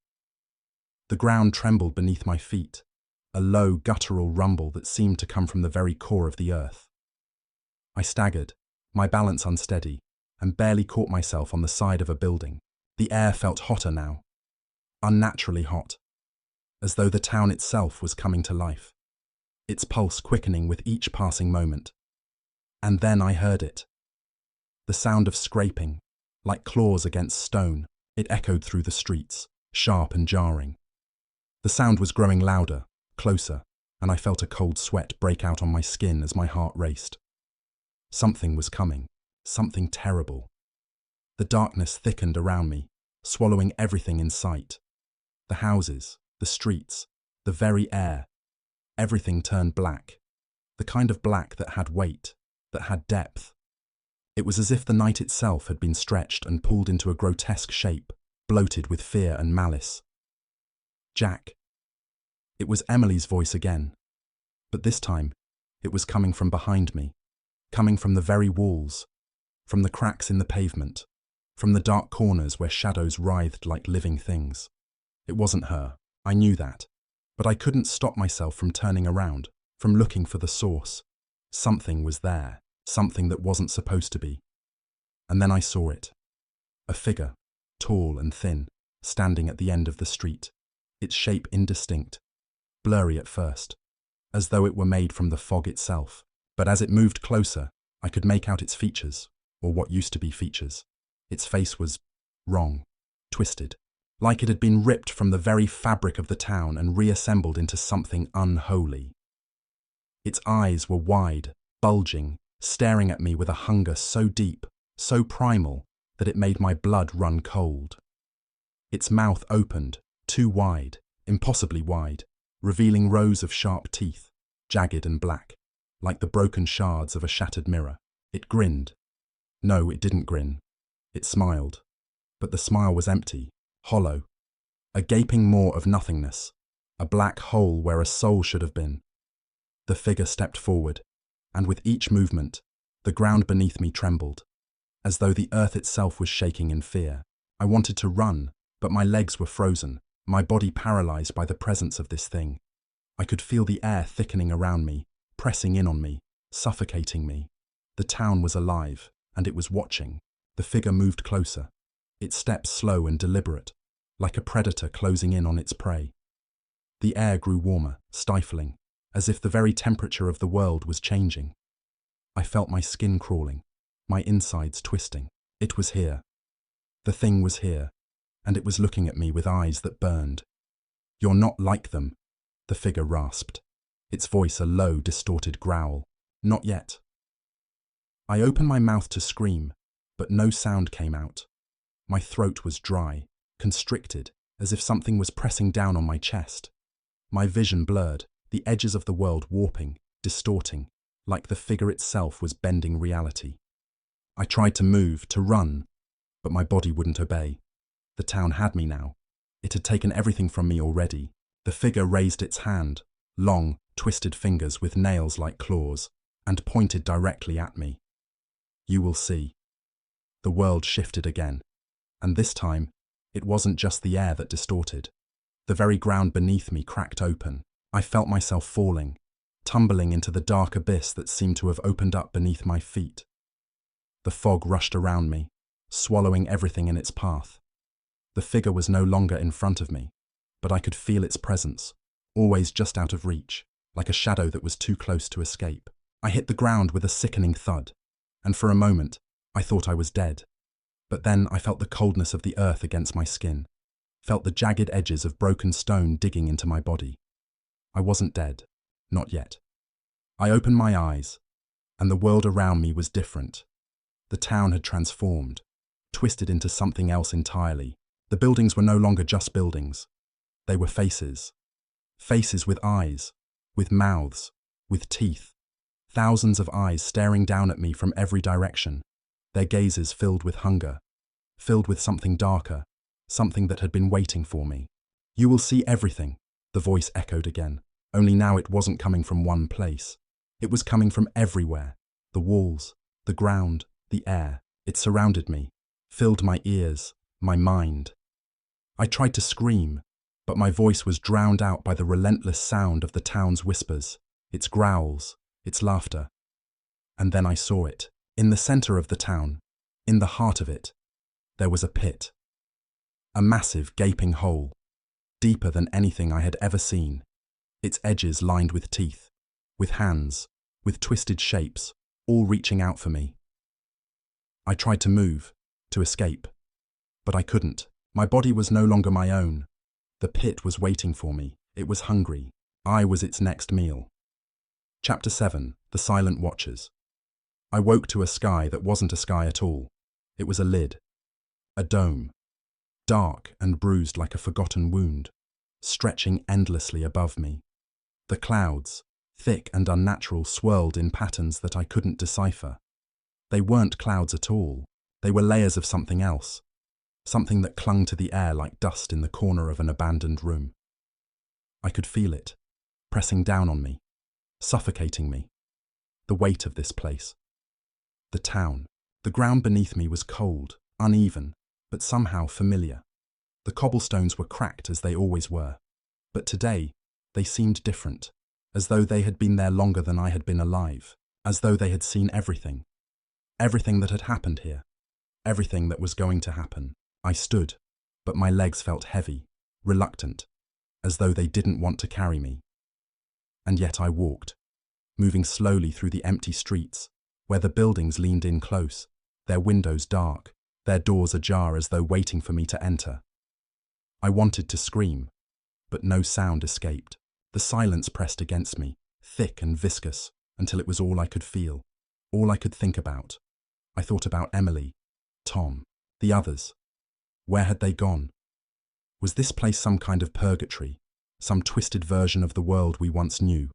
The ground trembled beneath my feet, a low, guttural rumble that seemed to come from the very core of the earth. I staggered, my balance unsteady, and barely caught myself on the side of a building. The air felt hotter now, unnaturally hot, as though the town itself was coming to life, its pulse quickening with each passing moment. And then I heard it. The sound of scraping, like claws against stone, it echoed through the streets, sharp and jarring. The sound was growing louder, closer, and I felt a cold sweat break out on my skin as my heart raced. Something was coming, something terrible. The darkness thickened around me, swallowing everything in sight. The houses, the streets, the very air. Everything turned black, the kind of black that had weight, that had depth. It was as if the night itself had been stretched and pulled into a grotesque shape, bloated with fear and malice. Jack. It was Emily's voice again, but this time it was coming from behind me, coming from the very walls, from the cracks in the pavement, from the dark corners where shadows writhed like living things. It wasn't her, I knew that, but I couldn't stop myself from turning around, from looking for the source. Something was there, something that wasn't supposed to be. And then I saw it. A figure, tall and thin, standing at the end of the street, its shape indistinct, blurry at first, as though it were made from the fog itself. But as it moved closer, I could make out its features, or what used to be features. Its face was wrong, twisted, like it had been ripped from the very fabric of the town and reassembled into something unholy. Its eyes were wide, bulging, staring at me with a hunger so deep, so primal that it made my blood run cold. Its mouth opened, too wide, impossibly wide, revealing rows of sharp teeth, jagged and black, like the broken shards of a shattered mirror. It grinned. No, it didn't grin. It smiled. But the smile was empty, hollow, a gaping maw of nothingness, a black hole where a soul should have been. The figure stepped forward, and with each movement, the ground beneath me trembled, as though the earth itself was shaking in fear. I wanted to run, but my legs were frozen, my body paralyzed by the presence of this thing. I could feel the air thickening around me, pressing in on me, suffocating me. The town was alive, and it was watching. The figure moved closer, its steps slow and deliberate, like a predator closing in on its prey. The air grew warmer, stifling, as if the very temperature of the world was changing. I felt my skin crawling, my insides twisting. It was here. The thing was here, and it was looking at me with eyes that burned. "You're not like them," the figure rasped, its voice a low, distorted growl. "Not yet." I opened my mouth to scream, but no sound came out. My throat was dry, constricted, as if something was pressing down on my chest. My vision blurred, the edges of the world warping, distorting, like the figure itself was bending reality. I tried to move, to run, but my body wouldn't obey. The town had me now. It had taken everything from me already. The figure raised its hand, long, twisted fingers with nails like claws, and pointed directly at me. "You will see." The world shifted again, and this time, it wasn't just the air that distorted. The very ground beneath me cracked open. I felt myself falling, tumbling into the dark abyss that seemed to have opened up beneath my feet. The fog rushed around me, swallowing everything in its path. The figure was no longer in front of me, but I could feel its presence, always just out of reach, like a shadow that was too close to escape. I hit the ground with a sickening thud, and for a moment, I thought I was dead. But then I felt the coldness of the earth against my skin, felt the jagged edges of broken stone digging into my body. I wasn't dead, not yet. I opened my eyes, and the world around me was different. The town had transformed, twisted into something else entirely. The buildings were no longer just buildings. They were faces. Faces with eyes, with mouths, with teeth. Thousands of eyes staring down at me from every direction, their gazes filled with hunger, filled with something darker, something that had been waiting for me. "You will see everything," the voice echoed again, only now it wasn't coming from one place. It was coming from everywhere. The walls, the ground, the air. It surrounded me, filled my ears, my mind. I tried to scream, but my voice was drowned out by the relentless sound of the town's whispers, its growls, its laughter. And then I saw it. In the center of the town, in the heart of it, there was a pit. A massive, gaping hole, deeper than anything I had ever seen, its edges lined with teeth, with hands, with twisted shapes, all reaching out for me. I tried to move, to escape, but I couldn't. My body was no longer my own. The pit was waiting for me. It was hungry. I was its next meal. Chapter 7: The Silent Watchers. I woke to a sky that wasn't a sky at all. It was a lid, a dome, dark and bruised like a forgotten wound, stretching endlessly above me. The clouds, thick and unnatural, swirled in patterns that I couldn't decipher. They weren't clouds at all. They were layers of something else, something that clung to the air like dust in the corner of an abandoned room. I could feel it, pressing down on me, suffocating me. The weight of this place. The town. The ground beneath me was cold, uneven, but somehow familiar. The cobblestones were cracked as they always were, but today they seemed different, as though they had been there longer than I had been alive, as though they had seen everything. Everything that had happened here, everything that was going to happen. I stood, but my legs felt heavy, reluctant, as though they didn't want to carry me. And yet I walked, moving slowly through the empty streets, where the buildings leaned in close, their windows dark, their doors ajar as though waiting for me to enter. I wanted to scream, but no sound escaped. The silence pressed against me, thick and viscous, until it was all I could feel, all I could think about. I thought about Emily, Tom, the others. Where had they gone? Was this place some kind of purgatory, some twisted version of the world we once knew?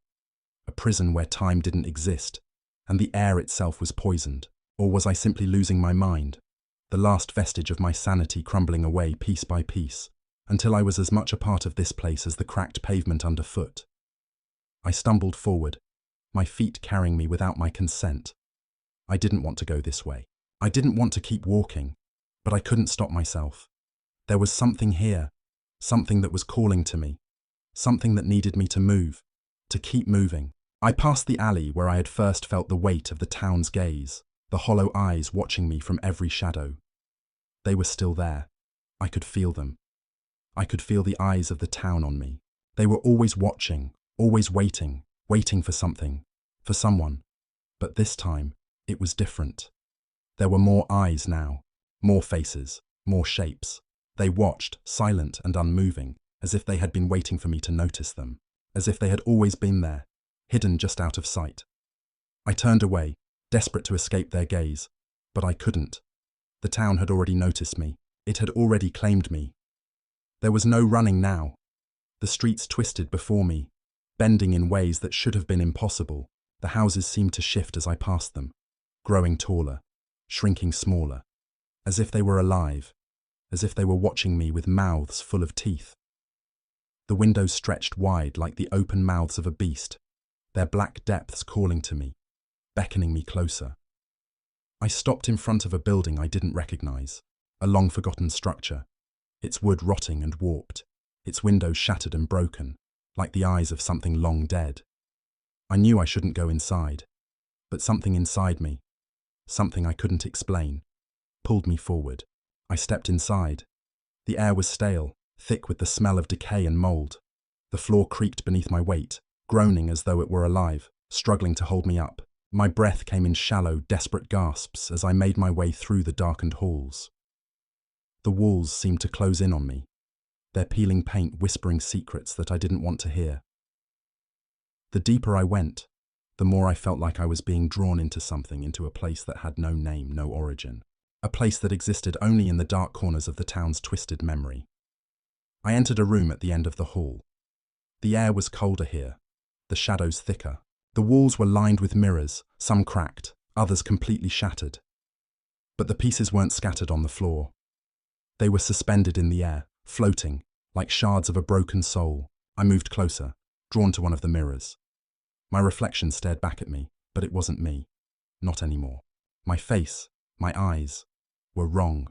A prison where time didn't exist, and the air itself was poisoned? Or was I simply losing my mind, the last vestige of my sanity crumbling away piece by piece, until I was as much a part of this place as the cracked pavement underfoot? I stumbled forward, my feet carrying me without my consent. I didn't want to go this way. I didn't want to keep walking, but I couldn't stop myself. There was something here, something that was calling to me, something that needed me to move, to keep moving. I passed the alley where I had first felt the weight of the town's gaze, the hollow eyes watching me from every shadow. They were still there. I could feel them. I could feel the eyes of the town on me. They were always watching, always waiting, waiting for something, for someone. But this time, it was different. There were more eyes now, more faces, more shapes. They watched, silent and unmoving, as if they had been waiting for me to notice them, as if they had always been there, hidden just out of sight. I turned away, desperate to escape their gaze, but I couldn't. The town had already noticed me. It had already claimed me. There was no running now. The streets twisted before me, bending in ways that should have been impossible. The houses seemed to shift as I passed them, growing taller, shrinking smaller, as if they were alive, as if they were watching me with mouths full of teeth. The windows stretched wide like the open mouths of a beast, their black depths calling to me, beckoning me closer. I stopped in front of a building I didn't recognize, a long-forgotten structure, its wood rotting and warped, its windows shattered and broken, like the eyes of something long dead. I knew I shouldn't go inside, but something inside me, something I couldn't explain, pulled me forward. I stepped inside. The air was stale, thick with the smell of decay and mold. The floor creaked beneath my weight, groaning as though it were alive, struggling to hold me up. My breath came in shallow, desperate gasps as I made my way through the darkened halls. The walls seemed to close in on me, their peeling paint whispering secrets that I didn't want to hear. The deeper I went, the more I felt like I was being drawn into something, into a place that had no name, no origin. A place that existed only in the dark corners of the town's twisted memory. I entered a room at the end of the hall. The air was colder here, the shadows thicker. The walls were lined with mirrors, some cracked, others completely shattered. But the pieces weren't scattered on the floor. They were suspended in the air, floating, like shards of a broken soul. I moved closer, drawn to one of the mirrors. My reflection stared back at me, but it wasn't me. Not anymore. My face, my eyes, were wrong.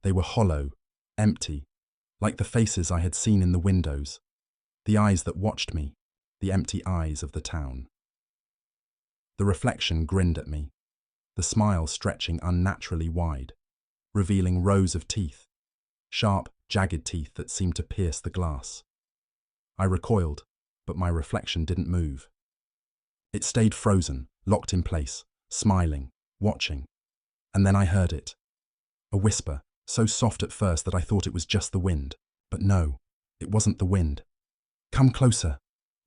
They were hollow, empty, like the faces I had seen in the windows, the eyes that watched me, the empty eyes of the town. The reflection grinned at me, the smile stretching unnaturally wide, revealing rows of teeth, sharp, jagged teeth that seemed to pierce the glass. I recoiled, but my reflection didn't move. It stayed frozen, locked in place, smiling, watching. And then I heard it. A whisper, so soft at first that I thought it was just the wind. But no, it wasn't the wind. "Come closer,"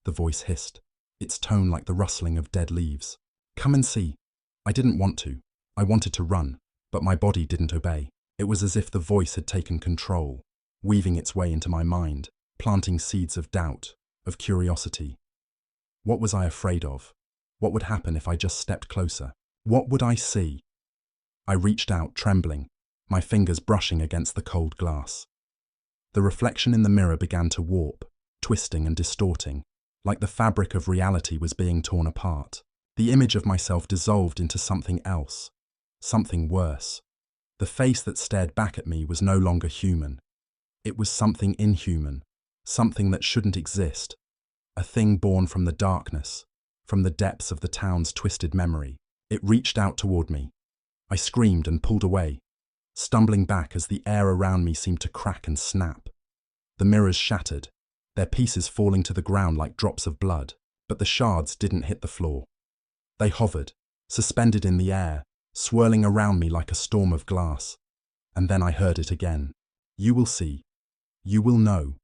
the voice hissed, its tone like the rustling of dead leaves. "Come and see." I didn't want to. I wanted to run, but my body didn't obey. It was as if the voice had taken control, weaving its way into my mind, planting seeds of doubt, of curiosity. What was I afraid of? What would happen if I just stepped closer? What would I see? I reached out, trembling, my fingers brushing against the cold glass. The reflection in the mirror began to warp, twisting and distorting, like the fabric of reality was being torn apart. The image of myself dissolved into something else, something worse. The face that stared back at me was no longer human. It was something inhuman, something that shouldn't exist, a thing born from the darkness, from the depths of the town's twisted memory. It reached out toward me. I screamed and pulled away, stumbling back as the air around me seemed to crack and snap. The mirrors shattered, their pieces falling to the ground like drops of blood, but the shards didn't hit the floor. They hovered, suspended in the air, swirling around me like a storm of glass. And then I heard it again. "You will see. You will know."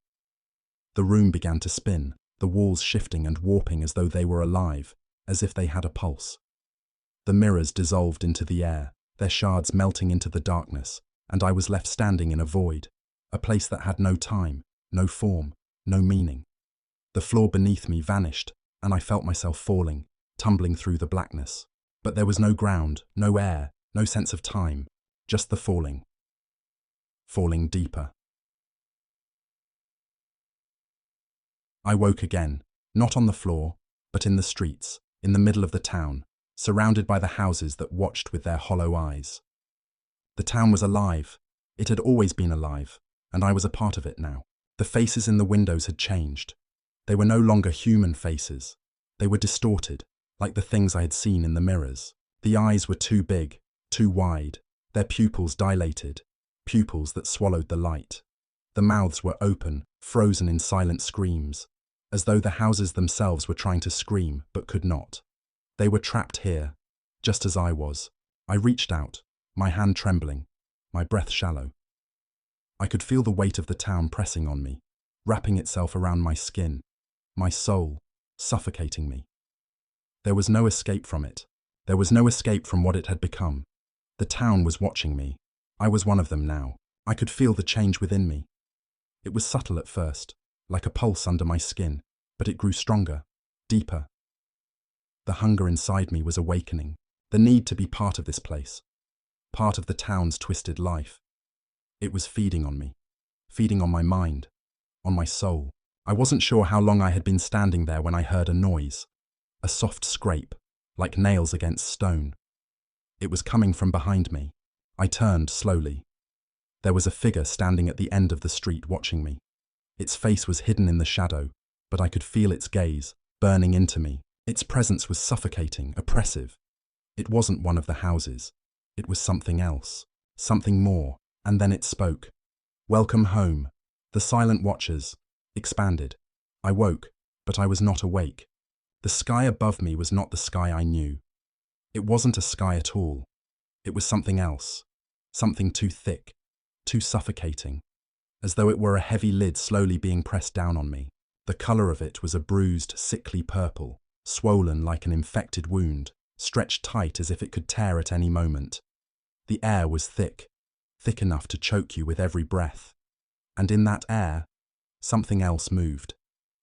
The room began to spin, the walls shifting and warping as though they were alive, as if they had a pulse. The mirrors dissolved into the air, their shards melting into the darkness, and I was left standing in a void, a place that had no time, no form, no meaning. The floor beneath me vanished, and I felt myself falling, tumbling through the blackness. But there was no ground, no air, no sense of time, just the falling. Falling deeper. I woke again, not on the floor, but in the streets, in the middle of the town, surrounded by the houses that watched with their hollow eyes. The town was alive. It had always been alive, and I was a part of it now. The faces in the windows had changed. They were no longer human faces. They were distorted, like the things I had seen in the mirrors. The eyes were too big, too wide, their pupils dilated, pupils that swallowed the light. The mouths were open, frozen in silent screams, as though the houses themselves were trying to scream but could not. They were trapped here, just as I was. I reached out, my hand trembling, my breath shallow. I could feel the weight of the town pressing on me, wrapping itself around my skin, my soul, suffocating me. There was no escape from it. There was no escape from what it had become. The town was watching me. I was one of them now. I could feel the change within me. It was subtle at first, like a pulse under my skin, but it grew stronger, deeper. The hunger inside me was awakening, the need to be part of this place, part of the town's twisted life. It was feeding on me, feeding on my mind, on my soul. I wasn't sure how long I had been standing there when I heard a noise, a soft scrape, like nails against stone. It was coming from behind me. I turned slowly. There was a figure standing at the end of the street watching me. Its face was hidden in the shadow, but I could feel its gaze, burning into me. Its presence was suffocating, oppressive. It wasn't one of the houses. It was something else, something more, and then it spoke. Welcome home. The silent watchers expanded. I woke, but I was not awake. The sky above me was not the sky I knew. It wasn't a sky at all. It was something else, something too thick, too suffocating, as though it were a heavy lid slowly being pressed down on me. The colour of it was a bruised, sickly purple, swollen like an infected wound, stretched tight as if it could tear at any moment. The air was thick, thick enough to choke you with every breath. And in that air, something else moved,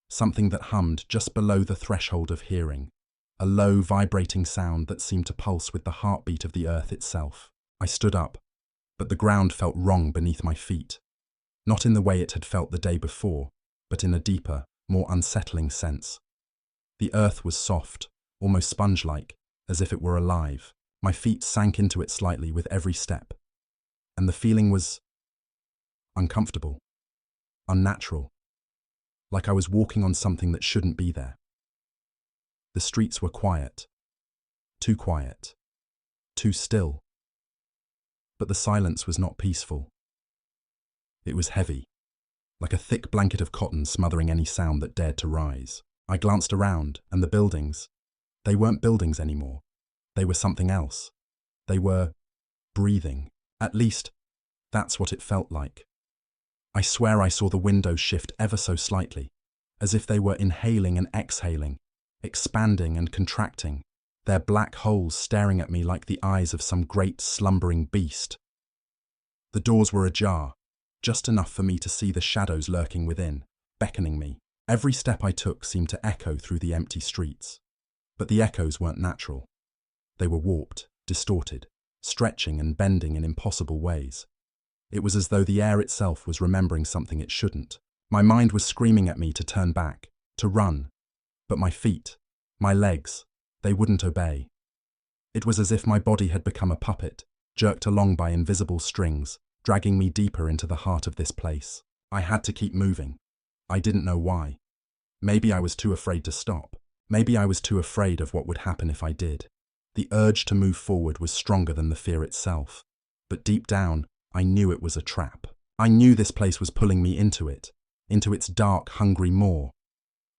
something that hummed just below the threshold of hearing, a low, vibrating sound that seemed to pulse with the heartbeat of the earth itself. I stood up, but the ground felt wrong beneath my feet, not in the way it had felt the day before, but in a deeper, more unsettling sense. The earth was soft, almost sponge-like, as if it were alive. My feet sank into it slightly with every step, and the feeling was uncomfortable, unnatural, like I was walking on something that shouldn't be there. The streets were quiet, too still. But the silence was not peaceful. It was heavy, like a thick blanket of cotton smothering any sound that dared to rise. I glanced around, and the buildings, they weren't buildings anymore. They were something else. They were breathing. At least, that's what it felt like. I swear I saw the windows shift ever so slightly, as if they were inhaling and exhaling, expanding and contracting, their black holes staring at me like the eyes of some great slumbering beast. The doors were ajar, just enough for me to see the shadows lurking within, beckoning me. Every step I took seemed to echo through the empty streets. But the echoes weren't natural. They were warped, distorted, stretching and bending in impossible ways. It was as though the air itself was remembering something it shouldn't. My mind was screaming at me to turn back, to run. But my feet, my legs, they wouldn't obey. It was as if my body had become a puppet, jerked along by invisible strings, dragging me deeper into the heart of this place. I had to keep moving. I didn't know why. Maybe I was too afraid to stop. Maybe I was too afraid of what would happen if I did. The urge to move forward was stronger than the fear itself. But deep down, I knew it was a trap. I knew this place was pulling me into its dark, hungry maw.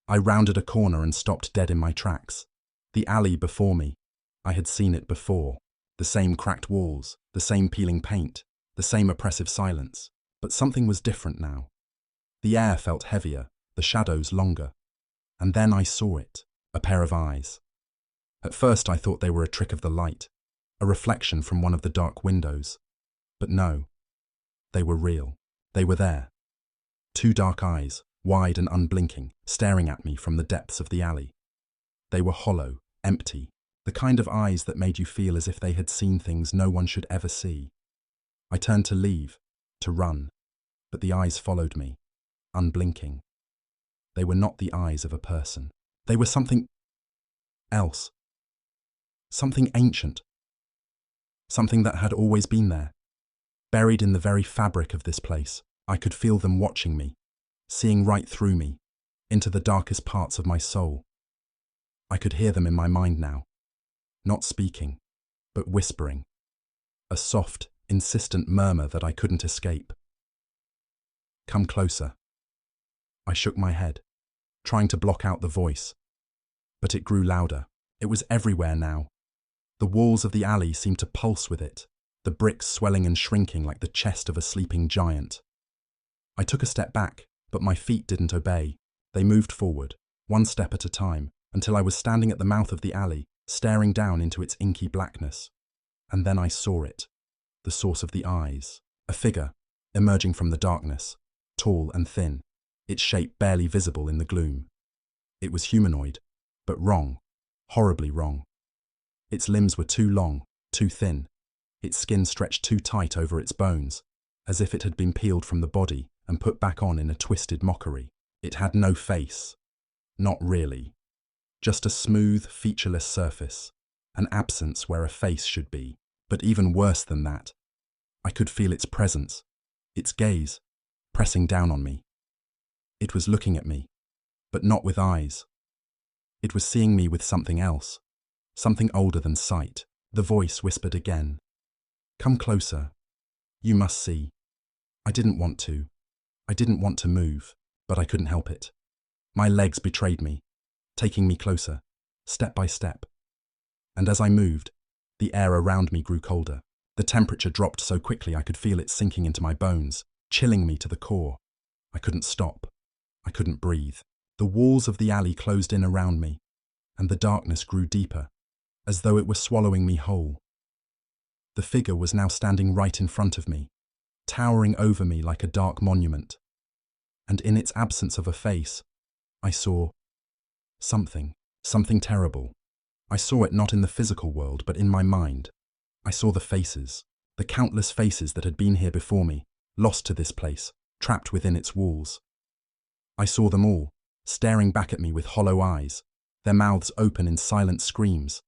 I rounded a corner and stopped dead in my tracks. The alley before me. I had seen it before. The same cracked walls, the same peeling paint, the same oppressive silence. But something was different now. The air felt heavier, the shadows longer. And then I saw it, a pair of eyes. At first I thought they were a trick of the light, a reflection from one of the dark windows. But no, they were real. They were there. Two dark eyes, wide and unblinking, staring at me from the depths of the alley. They were hollow, empty, the kind of eyes that made you feel as if they had seen things no one should ever see. I turned to leave, to run, but the eyes followed me, unblinking. They were not the eyes of a person. They were something else. Something ancient. Something that had always been there. Buried in the very fabric of this place, I could feel them watching me, seeing right through me, into the darkest parts of my soul. I could hear them in my mind now, not speaking, but whispering, a soft, insistent murmur that I couldn't escape. Come closer. I shook my head, trying to block out the voice, but it grew louder. It was everywhere now. The walls of the alley seemed to pulse with it, the bricks swelling and shrinking like the chest of a sleeping giant. I took a step back, but my feet didn't obey. They moved forward, one step at a time, until I was standing at the mouth of the alley, staring down into its inky blackness. And then I saw it, the source of the eyes, a figure, emerging from the darkness, tall and thin, its shape barely visible in the gloom. It was humanoid, but wrong, horribly wrong. Its limbs were too long, too thin. Its skin stretched too tight over its bones, as if it had been peeled from the body and put back on in a twisted mockery. It had no face. Not really. Just a smooth, featureless surface, an absence where a face should be. But even worse than that, I could feel its presence, its gaze, pressing down on me. It was looking at me, but not with eyes. It was seeing me with something else, something older than sight. The voice whispered again. Come closer. You must see. I didn't want to. I didn't want to move, but I couldn't help it. My legs betrayed me, taking me closer, step by step. And as I moved, the air around me grew colder. The temperature dropped so quickly I could feel it sinking into my bones, chilling me to the core. I couldn't stop. I couldn't breathe. The walls of the alley closed in around me, and the darkness grew deeper, as though it were swallowing me whole. The figure was now standing right in front of me, towering over me like a dark monument. And in its absence of a face, I saw something terrible. I saw it not in the physical world, but in my mind. I saw the faces, the countless faces that had been here before me, lost to this place, trapped within its walls. I saw them all, staring back at me with hollow eyes, their mouths open in silent screams,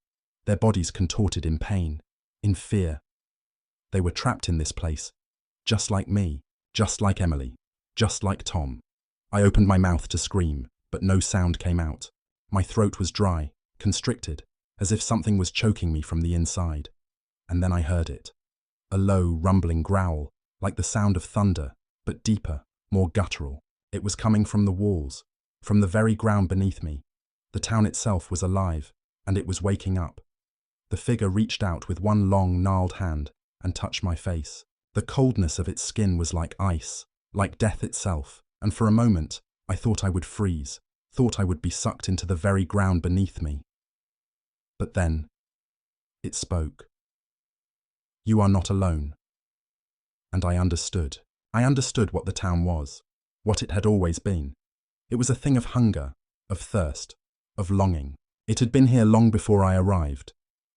their bodies contorted in pain, in fear. They were trapped in this place, just like me, just like Emily, just like Tom. I opened my mouth to scream, but no sound came out. My throat was dry, constricted, as if something was choking me from the inside. And then I heard it. A low, rumbling growl, like the sound of thunder, but deeper, more guttural. It was coming from the walls, from the very ground beneath me. The town itself was alive, and it was waking up. The figure reached out with one long, gnarled hand and touched my face. The coldness of its skin was like ice, like death itself, and for a moment, I thought I would freeze, thought I would be sucked into the very ground beneath me. But then, it spoke. You are not alone. And I understood. I understood what the town was, what it had always been. It was a thing of hunger, of thirst, of longing. It had been here long before I arrived,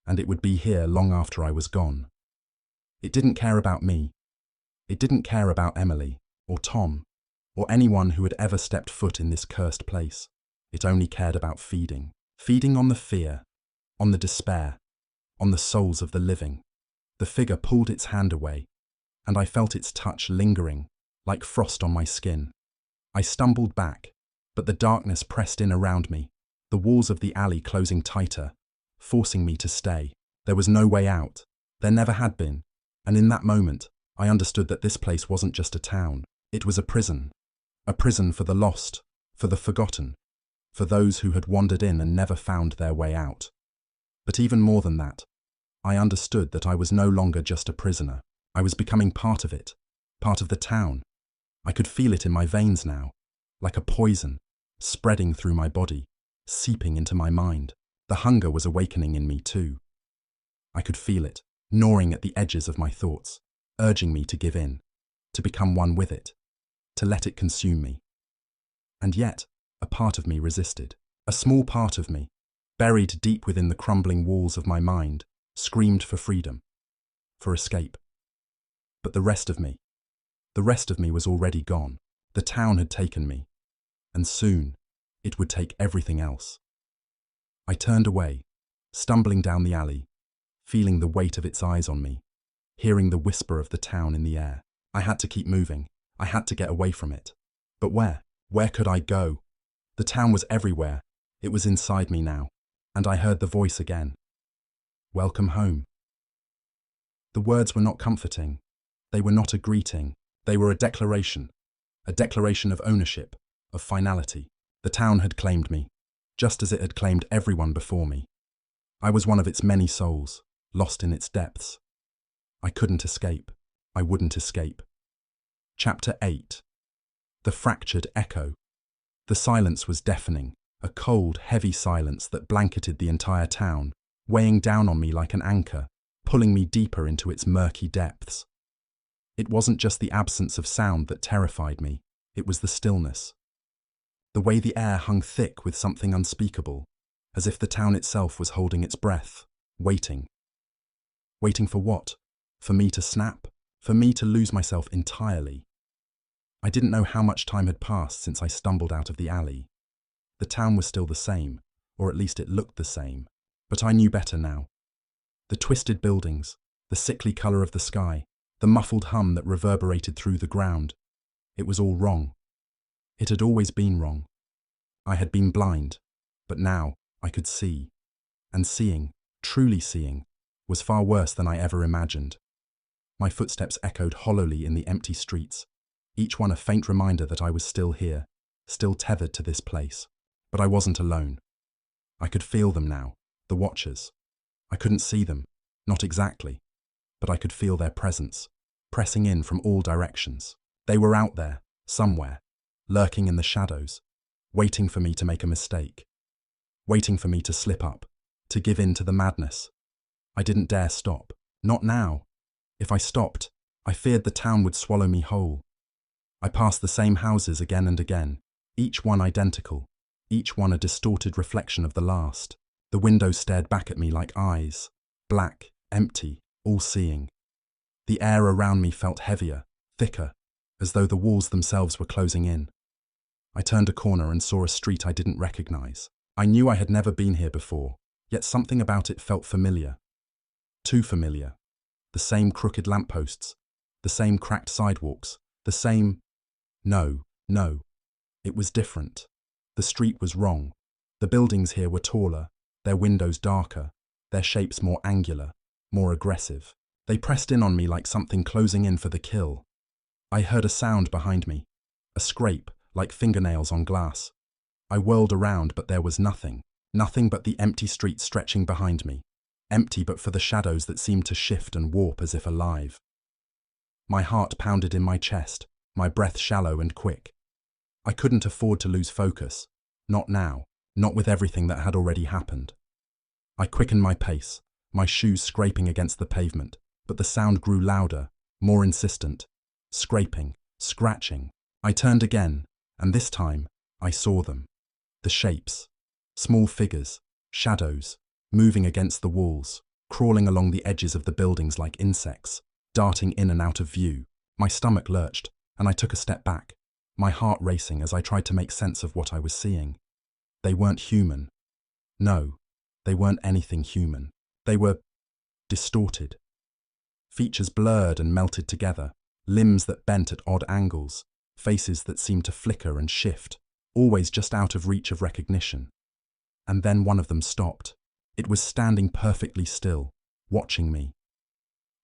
and it would be here long after I was gone. It didn't care about me. It didn't care about Emily, or Tom, or anyone who had ever stepped foot in this cursed place. It only cared about feeding. Feeding on the fear, on the despair, on the souls of the living. The figure pulled its hand away, and I felt its touch lingering, like frost on my skin. I stumbled back, but the darkness pressed in around me, the walls of the alley closing tighter, forcing me to stay. There was no way out. There never had been. And in that moment, I understood that this place wasn't just a town. It was a prison for the lost, for the forgotten, for those who had wandered in and never found their way out. But even more than that, I understood that I was no longer just a prisoner. I was becoming part of it, part of the town. I could feel it in my veins now, like a poison, spreading through my body, seeping into my mind. The hunger was awakening in me too. I could feel it, gnawing at the edges of my thoughts, urging me to give in, to become one with it, to let it consume me. And yet, a part of me resisted. A small part of me, buried deep within the crumbling walls of my mind, screamed for freedom, for escape. But the rest of me was already gone. The town had taken me, and soon it would take everything else. I turned away, stumbling down the alley, feeling the weight of its eyes on me, hearing the whisper of the town in the air. I had to keep moving. I had to get away from it. But where? Where could I go? The town was everywhere. It was inside me now, and I heard the voice again. Welcome home. The words were not comforting. They were not a greeting. They were a declaration of ownership, of finality. The town had claimed me, just as it had claimed everyone before me. I was one of its many souls, lost in its depths. I couldn't escape. I wouldn't escape. Chapter 8. The Fractured Echo. The silence was deafening, a cold, heavy silence that blanketed the entire town, weighing down on me like an anchor, pulling me deeper into its murky depths. It wasn't just the absence of sound that terrified me, it was the stillness. The way the air hung thick with something unspeakable, as if the town itself was holding its breath, waiting. Waiting for what? For me to snap? For me to lose myself entirely? I didn't know how much time had passed since I stumbled out of the alley. The town was still the same, or at least it looked the same, but I knew better now. The twisted buildings, the sickly colour of the sky, the muffled hum that reverberated through the ground. It was all wrong. It had always been wrong. I had been blind, but now I could see. And seeing, truly seeing, was far worse than I ever imagined. My footsteps echoed hollowly in the empty streets, each one a faint reminder that I was still here, still tethered to this place. But I wasn't alone. I could feel them now, the watchers. I couldn't see them, not exactly, but I could feel their presence, pressing in from all directions. They were out there, somewhere, lurking in the shadows, waiting for me to make a mistake, waiting for me to slip up, to give in to the madness. I didn't dare stop, not now. If I stopped, I feared the town would swallow me whole. I passed the same houses again and again, each one identical, each one a distorted reflection of the last. The windows stared back at me like eyes, black, empty, all-seeing. The air around me felt heavier, thicker, as though the walls themselves were closing in. I turned a corner and saw a street I didn't recognize. I knew I had never been here before, yet something about it felt familiar. Too familiar. The same crooked lampposts, the same cracked sidewalks, the same… No. It was different. The street was wrong. The buildings here were taller, their windows darker, their shapes more angular, more aggressive. They pressed in on me like something closing in for the kill. I heard a sound behind me, a scrape, like fingernails on glass. I whirled around, but there was nothing. Nothing but the empty street stretching behind me. Empty but for the shadows that seemed to shift and warp as if alive. My heart pounded in my chest, my breath shallow and quick. I couldn't afford to lose focus. Not now, not with everything that had already happened. I quickened my pace, my shoes scraping against the pavement, but the sound grew louder, more insistent. Scraping, scratching. I turned again, and this time, I saw them. The shapes. Small figures, shadows, moving against the walls, crawling along the edges of the buildings like insects, darting in and out of view. My stomach lurched, and I took a step back, my heart racing as I tried to make sense of what I was seeing. They weren't human. No, they weren't anything human. They were distorted. Features blurred and melted together, limbs that bent at odd angles, faces that seemed to flicker and shift, always just out of reach of recognition. And then one of them stopped. It was standing perfectly still, watching me.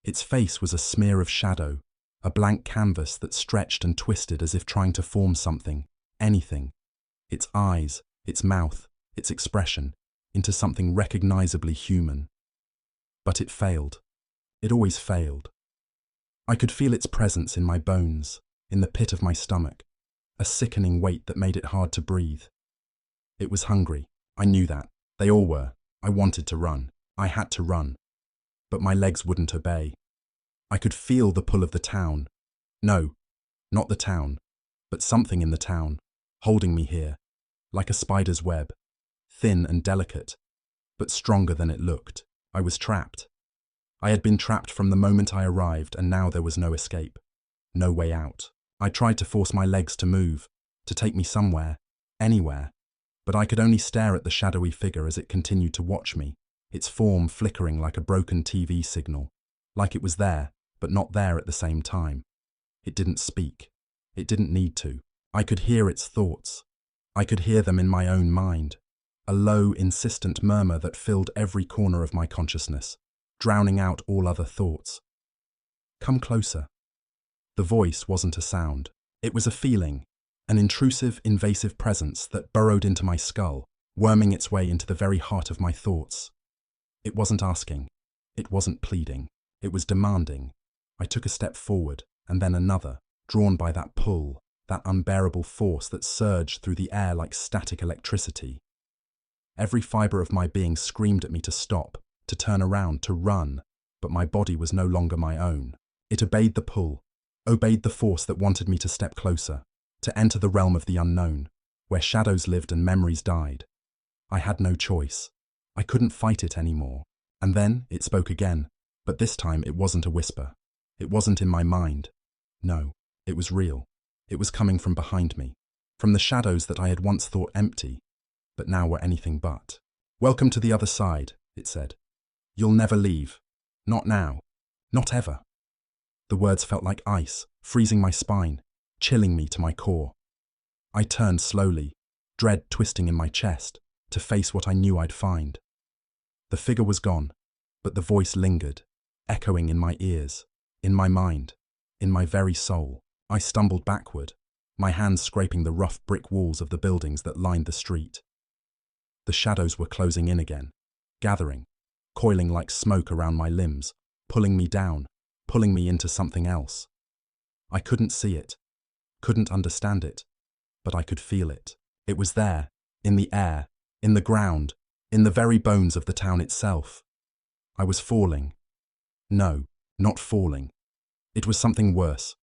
Its face was a smear of shadow, a blank canvas that stretched and twisted as if trying to form something, anything. Its eyes, its mouth, its expression, into something recognizably human. But it failed. It always failed. I could feel its presence in my bones, in the pit of my stomach, a sickening weight that made it hard to breathe. It was hungry. I knew that. They all were. I wanted to run. I had to run. But my legs wouldn't obey. I could feel the pull of the town. No, not the town, but something in the town, holding me here, like a spider's web, thin and delicate, but stronger than it looked. I was trapped. I had been trapped from the moment I arrived, and now there was no escape, no way out. I tried to force my legs to move, to take me somewhere, anywhere, but I could only stare at the shadowy figure as it continued to watch me, its form flickering like a broken TV signal, like it was there, but not there at the same time. It didn't speak. It didn't need to. I could hear its thoughts. I could hear them in my own mind, a low, insistent murmur that filled every corner of my consciousness, drowning out all other thoughts. Come closer. The voice wasn't a sound. It was a feeling, an intrusive, invasive presence that burrowed into my skull, worming its way into the very heart of my thoughts. It wasn't asking. It wasn't pleading. It was demanding. I took a step forward, and then another, drawn by that pull, that unbearable force that surged through the air like static electricity. Every fibre of my being screamed at me to stop, to turn around, to run, but my body was no longer my own. It obeyed the pull, obeyed the force that wanted me to step closer, to enter the realm of the unknown, where shadows lived and memories died. I had no choice. I couldn't fight it anymore. And then it spoke again, but this time it wasn't a whisper. It wasn't in my mind. No, it was real. It was coming from behind me, from the shadows that I had once thought empty, but now were anything but. Welcome to the other side, it said. You'll never leave. Not now. Not ever. The words felt like ice, freezing my spine, chilling me to my core. I turned slowly, dread twisting in my chest, to face what I knew I'd find. The figure was gone, but the voice lingered, echoing in my ears, in my mind, in my very soul. I stumbled backward, my hands scraping the rough brick walls of the buildings that lined the street. The shadows were closing in again, gathering, coiling like smoke around my limbs, pulling me down, pulling me into something else. I couldn't see it, couldn't understand it, but I could feel it. It was there, in the air, in the ground, in the very bones of the town itself. I was falling. No, not falling. It was something worse.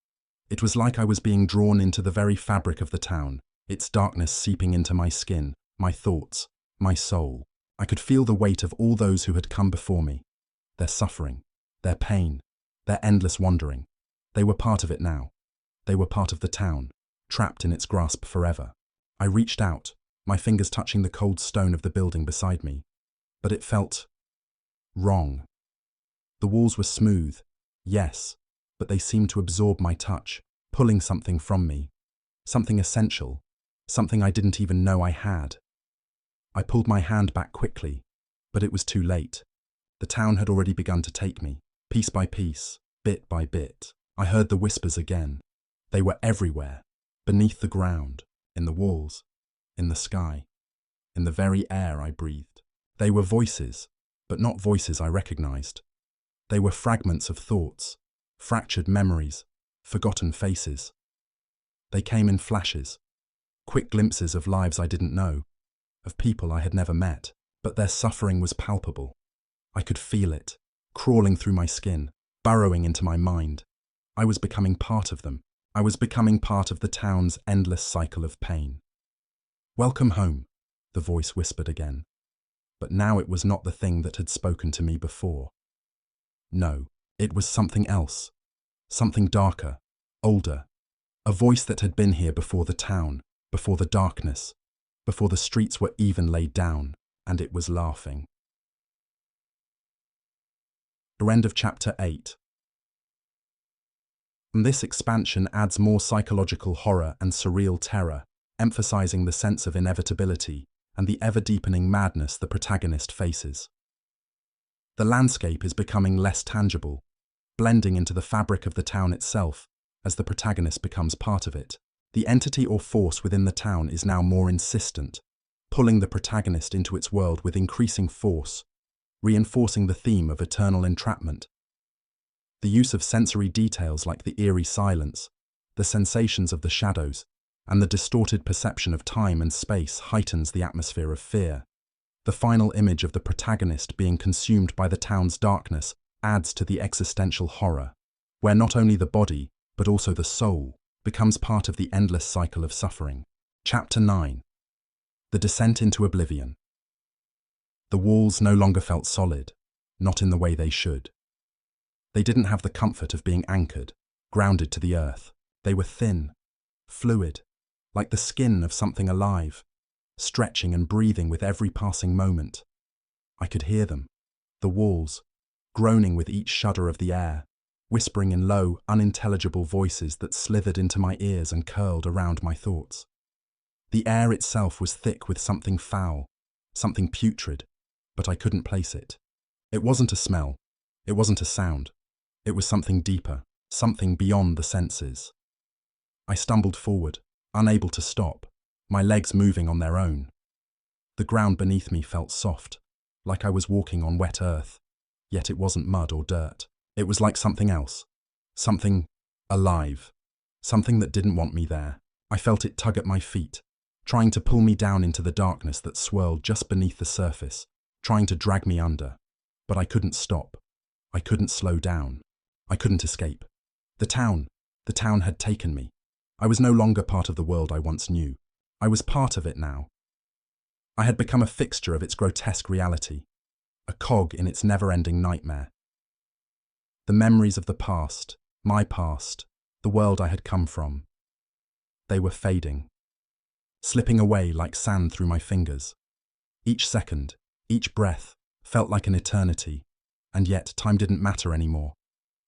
It was like I was being drawn into the very fabric of the town, its darkness seeping into my skin, my thoughts, my soul. I could feel the weight of all those who had come before me, their suffering, their pain, their endless wandering. They were part of it now. They were part of the town, trapped in its grasp forever. I reached out, my fingers touching the cold stone of the building beside me, but it felt wrong. The walls were smooth, yes, but they seemed to absorb my touch, pulling something from me, something essential, something I didn't even know I had. I pulled my hand back quickly, but it was too late. The town had already begun to take me, piece by piece, bit by bit. I heard the whispers again. They were everywhere, beneath the ground, in the walls, in the sky, in the very air I breathed. They were voices, but not voices I recognized. They were fragments of thoughts, fractured memories, forgotten faces. They came in flashes, quick glimpses of lives I didn't know, of people I had never met, but their suffering was palpable. I could feel it, crawling through my skin, burrowing into my mind. I was becoming part of them. I was becoming part of the town's endless cycle of pain. Welcome home, the voice whispered again. But now it was not the thing that had spoken to me before. No, it was something else, something darker, older, a voice that had been here before the town, before the darkness, before the streets were even laid down, and it was laughing. The end of chapter 8. This expansion adds more psychological horror and surreal terror, emphasizing the sense of inevitability and the ever-deepening madness the protagonist faces. The landscape is becoming less tangible, blending into the fabric of the town itself as the protagonist becomes part of it. The entity or force within the town is now more insistent, pulling the protagonist into its world with increasing force, reinforcing the theme of eternal entrapment. The use of sensory details like the eerie silence, the sensations of the shadows, and the distorted perception of time and space heightens the atmosphere of fear. The final image of the protagonist being consumed by the town's darkness adds to the existential horror, where not only the body, but also the soul, becomes part of the endless cycle of suffering. Chapter 9. The Descent into Oblivion. The walls no longer felt solid, not in the way they should. They didn't have the comfort of being anchored, grounded to the earth. They were thin, fluid, like the skin of something alive, stretching and breathing with every passing moment. I could hear them, the walls, groaning with each shudder of the air, whispering in low, unintelligible voices that slithered into my ears and curled around my thoughts. The air itself was thick with something foul, something putrid, but I couldn't place it. It wasn't a smell, it wasn't a sound. It was something deeper, something beyond the senses. I stumbled forward, unable to stop, my legs moving on their own. The ground beneath me felt soft, like I was walking on wet earth, yet it wasn't mud or dirt. It was like something else, something alive, something that didn't want me there. I felt it tug at my feet, trying to pull me down into the darkness that swirled just beneath the surface, trying to drag me under. But I couldn't stop. I couldn't slow down. I couldn't escape. The town had taken me. I was no longer part of the world I once knew. I was part of it now. I had become a fixture of its grotesque reality, a cog in its never-ending nightmare. The memories of the past, my past, the world I had come from, they were fading, slipping away like sand through my fingers. Each second, each breath, felt like an eternity, and yet time didn't matter anymore.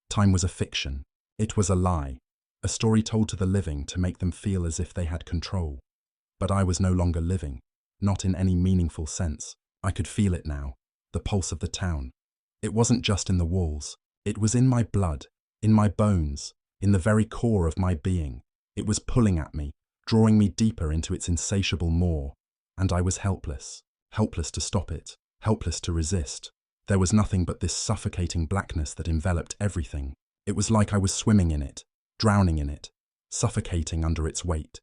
Time was a fiction. It was a lie, a story told to the living to make them feel as if they had control. But I was no longer living, not in any meaningful sense. I could feel it now, the pulse of the town. It wasn't just in the walls. It was in my blood, in my bones, in the very core of my being. It was pulling at me, drawing me deeper into its insatiable maw, and I was helpless, helpless to stop it, helpless to resist. There was nothing but this suffocating blackness that enveloped everything. It was like I was swimming in it, drowning in it, suffocating under its weight.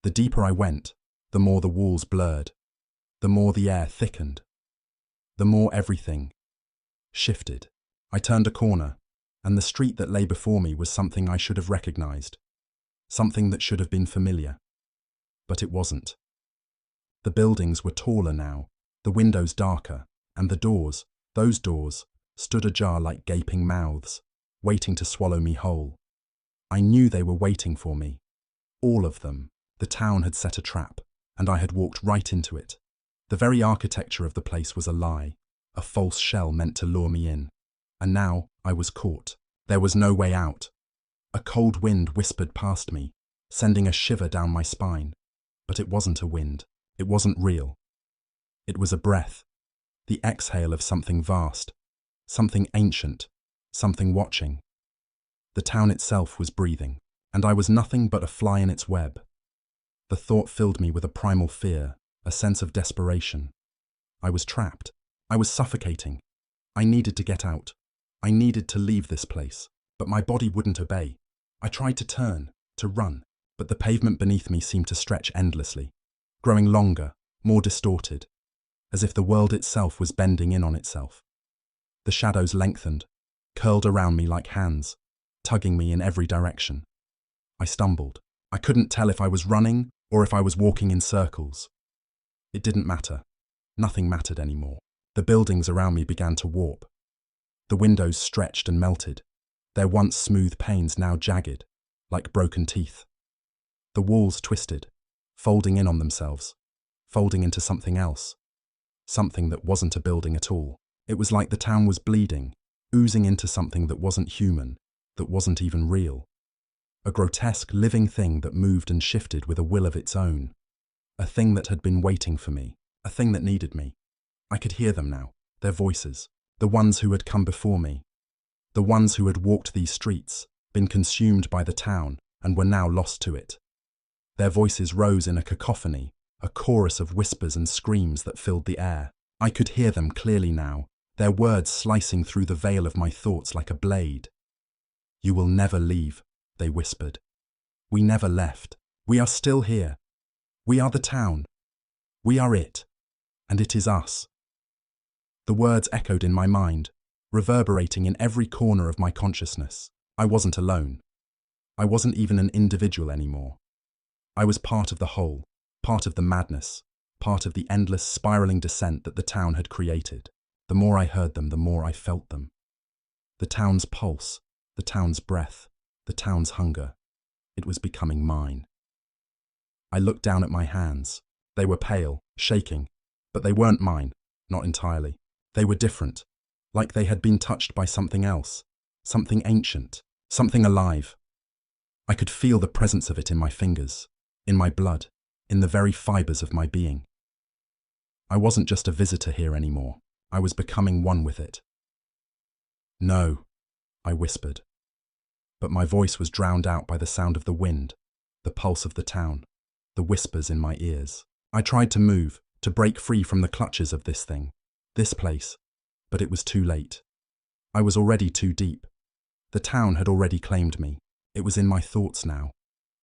The deeper I went, the more the walls blurred, the more the air thickened, the more everything shifted. I turned a corner, and the street that lay before me was something I should have recognized, something that should have been familiar. But it wasn't. The buildings were taller now, the windows darker, and the doors, those doors, stood ajar like gaping mouths, waiting to swallow me whole. I knew they were waiting for me. All of them. The town had set a trap, and I had walked right into it. The very architecture of the place was a lie, a false shell meant to lure me in. And now I was caught. There was no way out. A cold wind whispered past me, sending a shiver down my spine. But it wasn't a wind. It wasn't real. It was a breath, the exhale of something vast, something ancient, something watching. The town itself was breathing, and I was nothing but a fly in its web. The thought filled me with a primal fear, a sense of desperation. I was trapped. I was suffocating. I needed to get out. I needed to leave this place, but my body wouldn't obey. I tried to turn, to run, but the pavement beneath me seemed to stretch endlessly, growing longer, more distorted, as if the world itself was bending in on itself. The shadows lengthened, curled around me like hands, tugging me in every direction. I stumbled. I couldn't tell if I was running or if I was walking in circles. It didn't matter. Nothing mattered anymore. The buildings around me began to warp. The windows stretched and melted, their once smooth panes now jagged, like broken teeth. The walls twisted, folding in on themselves, folding into something else, something that wasn't a building at all. It was like the town was bleeding, oozing into something that wasn't human, that wasn't even real. A grotesque, living thing that moved and shifted with a will of its own. A thing that had been waiting for me, a thing that needed me. I could hear them now, their voices, the ones who had come before me, the ones who had walked these streets, been consumed by the town, and were now lost to it. Their voices rose in a cacophony, a chorus of whispers and screams that filled the air. I could hear them clearly now, their words slicing through the veil of my thoughts like a blade. "You will never leave," they whispered. "We never left. We are still here. We are the town. We are it." And it is us. The words echoed in my mind, reverberating in every corner of my consciousness. I wasn't alone. I wasn't even an individual anymore. I was part of the whole, part of the madness, part of the endless spiraling descent that the town had created. The more I heard them, the more I felt them. The town's pulse, the town's breath, the town's hunger. It was becoming mine. I looked down at my hands. They were pale, shaking, but they weren't mine, not entirely. They were different, like they had been touched by something else, something ancient, something alive. I could feel the presence of it in my fingers, in my blood, in the very fibers of my being. I wasn't just a visitor here anymore. I was becoming one with it. No, I whispered. But my voice was drowned out by the sound of the wind, the pulse of the town, the whispers in my ears. I tried to move, to break free from the clutches of this thing, this place, but it was too late. I was already too deep. The town had already claimed me. It was in my thoughts now,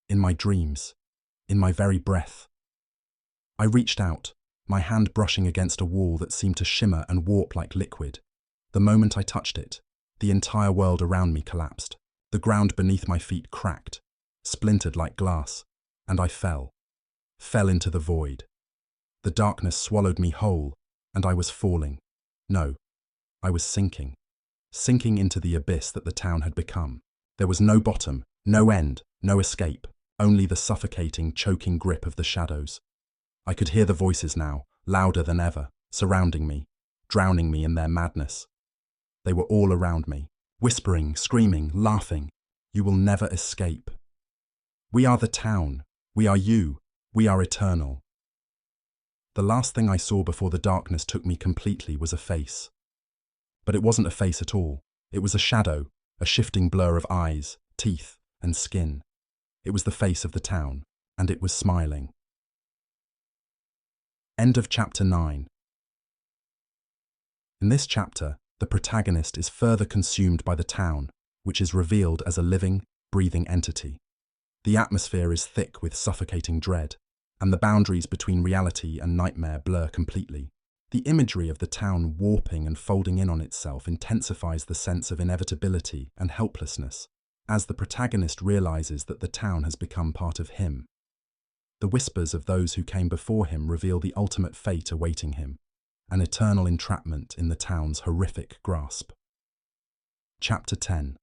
in my dreams, in my very breath. I reached out, my hand brushing against a wall that seemed to shimmer and warp like liquid. The moment I touched it, the entire world around me collapsed. The ground beneath my feet cracked, splintered like glass, and I fell into the void. The darkness swallowed me whole, and I was falling. No, I was sinking into the abyss that the town had become. There was no bottom, no end, no escape, only the suffocating, choking grip of the shadows. I could hear the voices now, louder than ever, surrounding me, drowning me in their madness. They were all around me, whispering, screaming, laughing. You will never escape. We are the town. We are you. We are eternal. The last thing I saw before the darkness took me completely was a face. But it wasn't a face at all. It was a shadow, a shifting blur of eyes, teeth, and skin. It was the face of the town, and it was smiling. End of chapter 9. In this chapter, the protagonist is further consumed by the town, which is revealed as a living, breathing entity. The atmosphere is thick with suffocating dread, and the boundaries between reality and nightmare blur completely. The imagery of the town warping and folding in on itself intensifies the sense of inevitability and helplessness, as the protagonist realizes that the town has become part of him. The whispers of those who came before him reveal the ultimate fate awaiting him, an eternal entrapment in the town's horrific grasp. Chapter 10.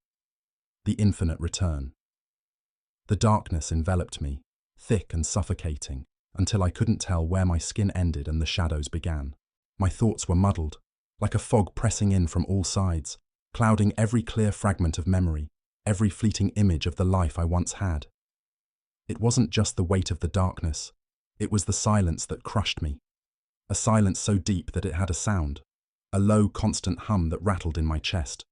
The Infinite Return. The darkness enveloped me, thick and suffocating, until I couldn't tell where my skin ended and the shadows began. My thoughts were muddled, like a fog pressing in from all sides, clouding every clear fragment of memory, every fleeting image of the life I once had. It wasn't just the weight of the darkness, it was the silence that crushed me. A silence so deep that it had a sound, a low, constant hum that rattled in my chest,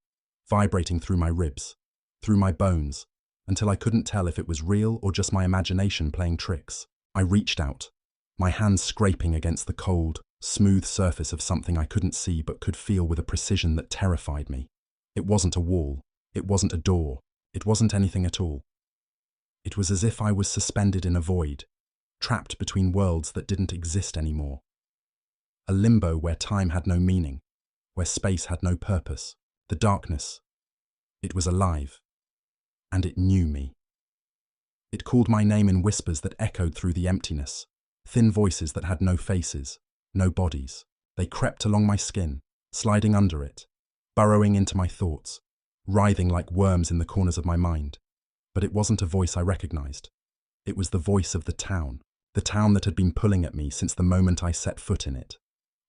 vibrating through my ribs, through my bones, until I couldn't tell if it was real or just my imagination playing tricks. I reached out, my hands scraping against the cold, smooth surface of something I couldn't see but could feel with a precision that terrified me. It wasn't a wall, it wasn't a door, it wasn't anything at all. It was as if I was suspended in a void, trapped between worlds that didn't exist anymore. A limbo where time had no meaning, where space had no purpose. The darkness, it was alive, and it knew me. It called my name in whispers that echoed through the emptiness, thin voices that had no faces, no bodies. They crept along my skin, sliding under it, burrowing into my thoughts, writhing like worms in the corners of my mind. But it wasn't a voice I recognized. It was the voice of the town that had been pulling at me since the moment I set foot in it.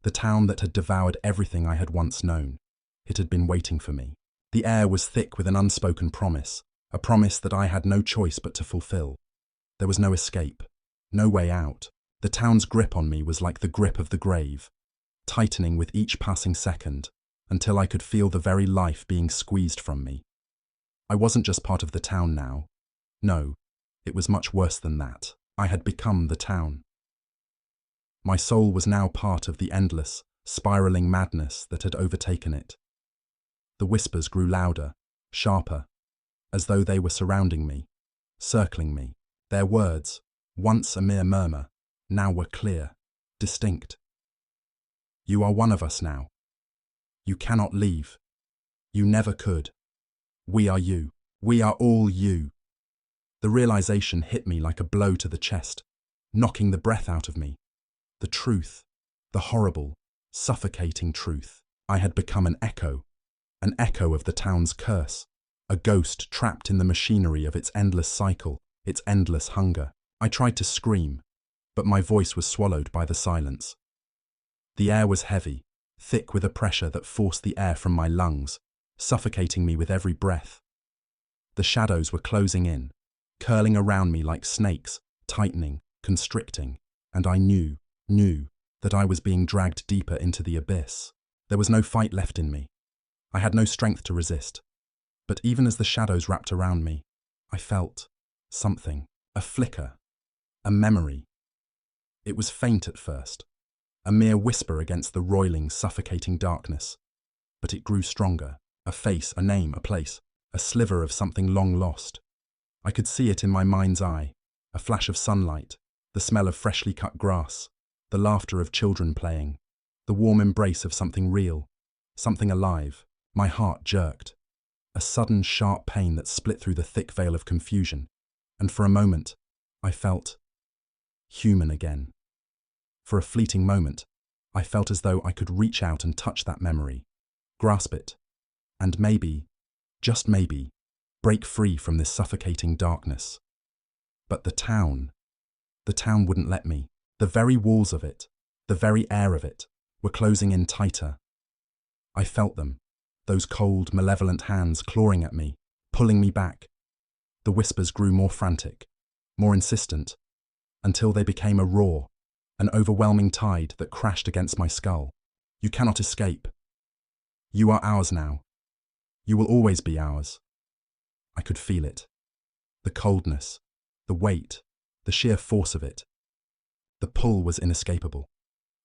The town that had devoured everything I had once known. It had been waiting for me. The air was thick with an unspoken promise, a promise that I had no choice but to fulfill. There was no escape, no way out. The town's grip on me was like the grip of the grave, tightening with each passing second, until I could feel the very life being squeezed from me. I wasn't just part of the town now. No, it was much worse than that. I had become the town. My soul was now part of the endless, spiraling madness that had overtaken it. The whispers grew louder, sharper, as though they were surrounding me, circling me. Their words, once a mere murmur, now were clear, distinct. You are one of us now. You cannot leave. You never could. We are you. We are all you. The realization hit me like a blow to the chest, knocking the breath out of me. The truth, the horrible, suffocating truth. I had become an echo of the town's curse, a ghost trapped in the machinery of its endless cycle, its endless hunger. I tried to scream, but my voice was swallowed by the silence. The air was heavy, thick with a pressure that forced the air from my lungs, suffocating me with every breath. The shadows were closing in, curling around me like snakes, tightening, constricting, and I knew that I was being dragged deeper into the abyss. There was no fight left in me. I had no strength to resist. But even as the shadows wrapped around me, I felt something, a flicker, a memory. It was faint at first, a mere whisper against the roiling, suffocating darkness. But it grew stronger, a face, a name, a place, a sliver of something long lost. I could see it in my mind's eye, a flash of sunlight, the smell of freshly cut grass, the laughter of children playing, the warm embrace of something real, something alive. My heart jerked, a sudden sharp pain that split through the thick veil of confusion, and for a moment, I felt human again. For a fleeting moment, I felt as though I could reach out and touch that memory, grasp it, and maybe, just maybe, break free from this suffocating darkness. But the town wouldn't let me. The very walls of it, the very air of it, were closing in tighter. I felt them, those cold, malevolent hands clawing at me, pulling me back. The whispers grew more frantic, more insistent, until they became a roar, an overwhelming tide that crashed against my skull. You cannot escape. You are ours now. You will always be ours. I could feel it. The coldness, the weight, the sheer force of it. The pull was inescapable.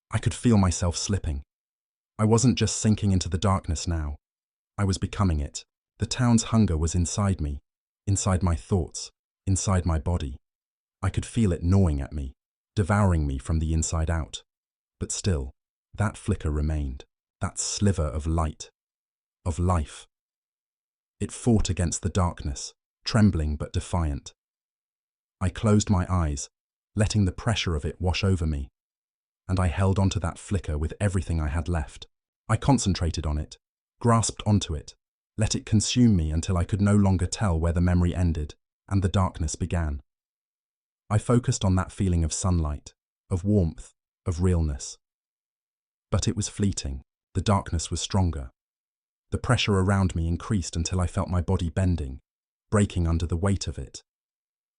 I could feel myself slipping. I wasn't just sinking into the darkness now. I was becoming it. The town's hunger was inside me, inside my thoughts, inside my body. I could feel it gnawing at me, devouring me from the inside out. But still, that flicker remained, that sliver of light, of life. It fought against the darkness, trembling but defiant. I closed my eyes, letting the pressure of it wash over me, and I held onto that flicker with everything I had left. I concentrated on it, grasped onto it, let it consume me until I could no longer tell where the memory ended and the darkness began. I focused on that feeling of sunlight, of warmth, of realness. But it was fleeting. The darkness was stronger. The pressure around me increased until I felt my body bending, breaking under the weight of it.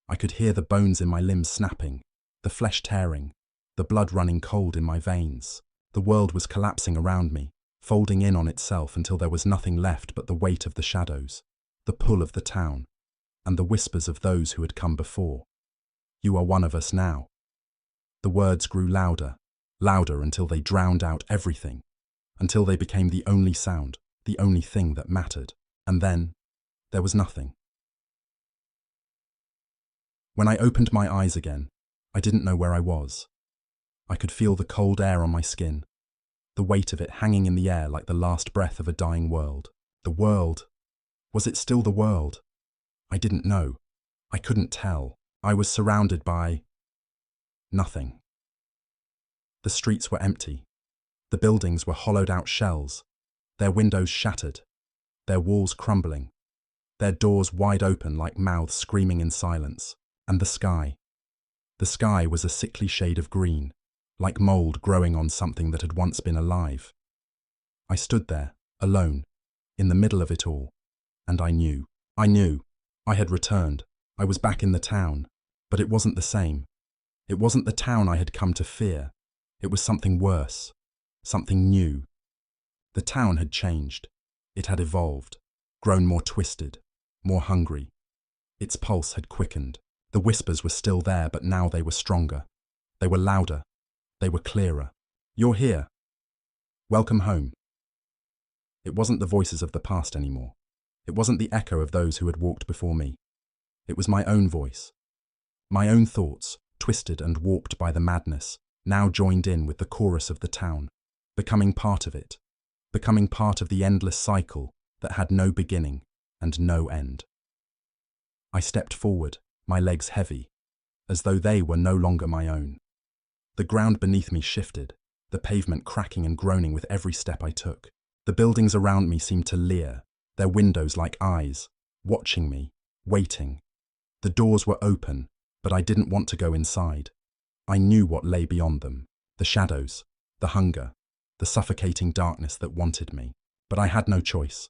I could hear the bones in my limbs snapping, the flesh tearing, the blood running cold in my veins. The world was collapsing around me, folding in on itself until there was nothing left but the weight of the shadows, the pull of the town, and the whispers of those who had come before. You are one of us now. The words grew louder, louder until they drowned out everything, until they became the only sound, the only thing that mattered. And then, there was nothing. When I opened my eyes again, I didn't know where I was. I could feel the cold air on my skin, the weight of it hanging in the air like the last breath of a dying world. The world. Was it still the world? I didn't know. I couldn't tell. I was surrounded by nothing. The streets were empty. The buildings were hollowed-out shells, their windows shattered, their walls crumbling, their doors wide open like mouths screaming in silence. And the sky. The sky was a sickly shade of green, like mold growing on something that had once been alive. I stood there, alone, in the middle of it all, and I knew. I had returned. I was back in the town, but it wasn't the same. It wasn't the town I had come to fear. It was something worse, something new. The town had changed. It had evolved, grown more twisted, more hungry. Its pulse had quickened. The whispers were still there, but now they were stronger. They were louder. They were clearer. You're here. Welcome home. It wasn't the voices of the past anymore. It wasn't the echo of those who had walked before me. It was my own voice. My own thoughts, twisted and warped by the madness, now joined in with the chorus of the town. becoming part of it, becoming part of the endless cycle that had no beginning and no end. I stepped forward, my legs heavy, as though they were no longer my own. The ground beneath me shifted, the pavement cracking and groaning with every step I took. The buildings around me seemed to leer, their windows like eyes, watching me, waiting. The doors were open, but I didn't want to go inside. I knew what lay beyond them, the shadows, the hunger, the suffocating darkness that wanted me. But I had no choice.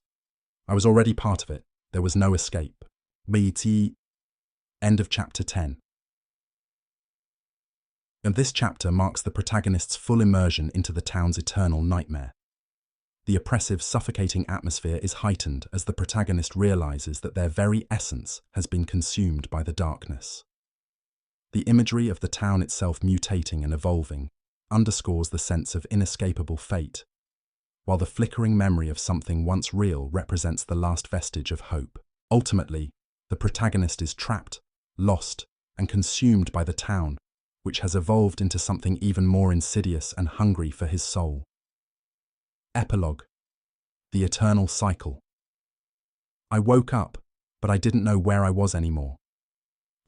I was already part of it. There was no escape. BT. End of chapter 10. And this chapter marks the protagonist's full immersion into the town's eternal nightmare. The oppressive, suffocating atmosphere is heightened as the protagonist realizes that their very essence has been consumed by the darkness. The imagery of the town itself mutating and evolving underscores the sense of inescapable fate, while the flickering memory of something once real represents the last vestige of hope. Ultimately, the protagonist is trapped, lost, and consumed by the town, which has evolved into something even more insidious and hungry for his soul. Epilogue. The eternal cycle. I woke up, but I didn't know where I was anymore.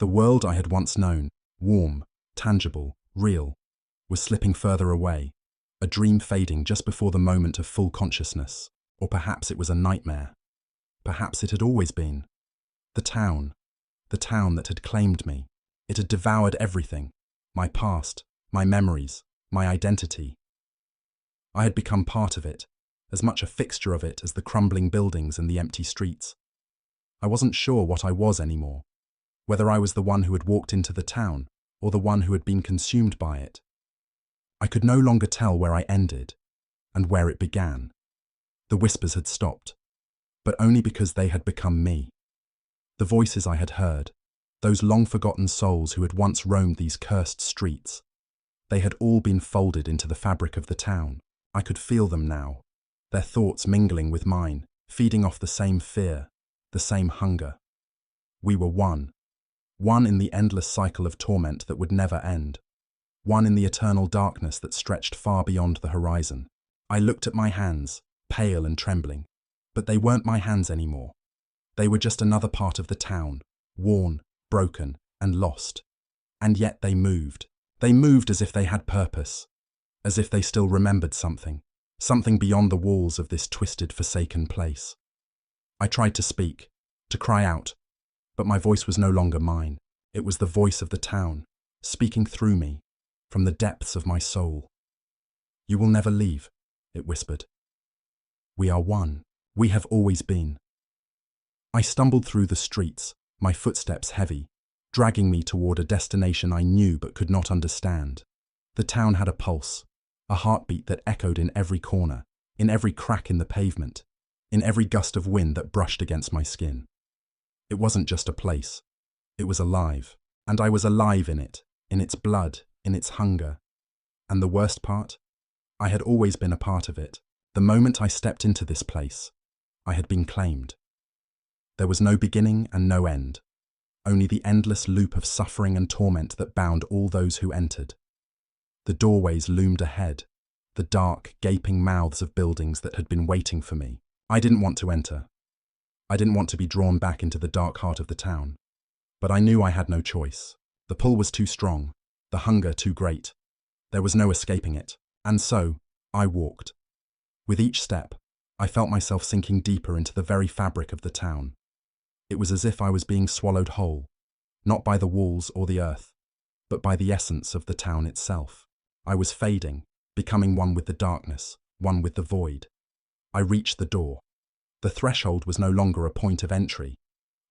The world I had once known, warm, tangible, real, was slipping further away, a dream fading just before the moment of full consciousness. Or perhaps it was a nightmare. Perhaps it had always been. The town that had claimed me. It had devoured everything, my past, my memories, my identity. I had become part of it, as much a fixture of it as the crumbling buildings and the empty streets. I wasn't sure what I was anymore, whether I was the one who had walked into the town or the one who had been consumed by it. I could no longer tell where I ended and where it began. The whispers had stopped, but only because they had become me. The voices I had heard, those long-forgotten souls who had once roamed these cursed streets, they had all been folded into the fabric of the town. I could feel them now, their thoughts mingling with mine, feeding off the same fear, the same hunger. We were one in the endless cycle of torment that would never end, one in the eternal darkness that stretched far beyond the horizon. I looked at my hands, pale and trembling, but they weren't my hands anymore. They were just another part of the town, worn, broken, and lost. And yet they moved. They moved as if they had purpose, as if they still remembered something beyond the walls of this twisted, forsaken place. I tried to speak, to cry out, but my voice was no longer mine. It was the voice of the town, speaking through me, from the depths of my soul. "You will never leave," it whispered. "We are one. We have always been." I stumbled through the streets, my footsteps heavy, dragging me toward a destination I knew but could not understand. The town had a pulse, a heartbeat that echoed in every corner, in every crack in the pavement, in every gust of wind that brushed against my skin. It wasn't just a place. It was alive, and I was alive in it, in its blood, in its hunger. And the worst part? I had always been a part of it. The moment I stepped into this place, I had been claimed. There was no beginning and no end, only the endless loop of suffering and torment that bound all those who entered. The doorways loomed ahead, the dark, gaping mouths of buildings that had been waiting for me. I didn't want to enter. I didn't want to be drawn back into the dark heart of the town. But I knew I had no choice. The pull was too strong, the hunger too great. There was no escaping it. And so, I walked. With each step, I felt myself sinking deeper into the very fabric of the town. It was as if I was being swallowed whole, not by the walls or the earth, but by the essence of the town itself. I was fading, becoming one with the darkness, one with the void. I reached the door. The threshold was no longer a point of entry.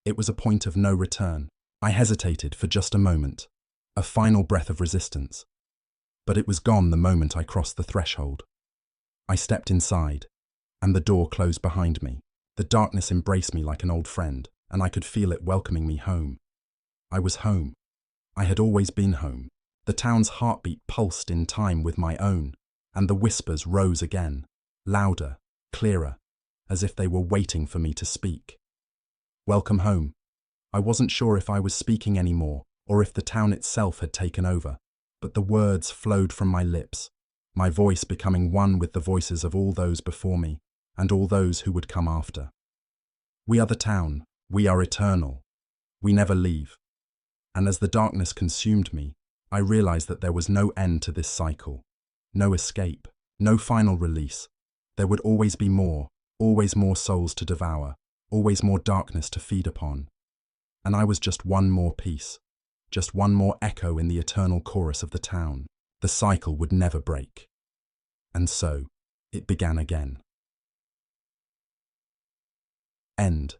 It was a point of no return. I hesitated for just a moment, a final breath of resistance. But it was gone the moment I crossed the threshold. I stepped inside, and the door closed behind me. The darkness embraced me like an old friend, and I could feel it welcoming me home. I was home. I had always been home. The town's heartbeat pulsed in time with my own, and the whispers rose again, louder, clearer, as if they were waiting for me to speak. Welcome home. I wasn't sure if I was speaking anymore, or if the town itself had taken over, but the words flowed from my lips, my voice becoming one with the voices of all those before me and all those who would come after. We are the town, we are eternal, we never leave. And as the darkness consumed me, I realized that there was no end to this cycle, no escape, no final release. There would always be more, always more souls to devour, always more darkness to feed upon. And I was just one more piece, just one more echo in the eternal chorus of the town. The cycle would never break. And so, it began again. End.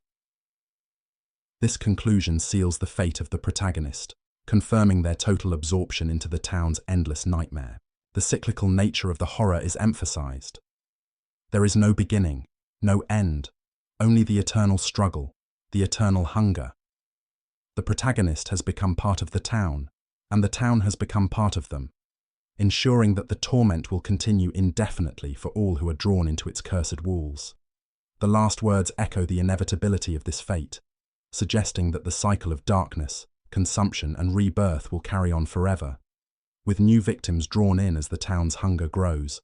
This conclusion seals the fate of the protagonist, confirming their total absorption into the town's endless nightmare. The cyclical nature of the horror is emphasized. There is no beginning, no end, only the eternal struggle, the eternal hunger. The protagonist has become part of the town, and the town has become part of them, ensuring that the torment will continue indefinitely for all who are drawn into its cursed walls. The last words echo the inevitability of this fate, suggesting that the cycle of darkness, consumption, and rebirth will carry on forever, with new victims drawn in as the town's hunger grows.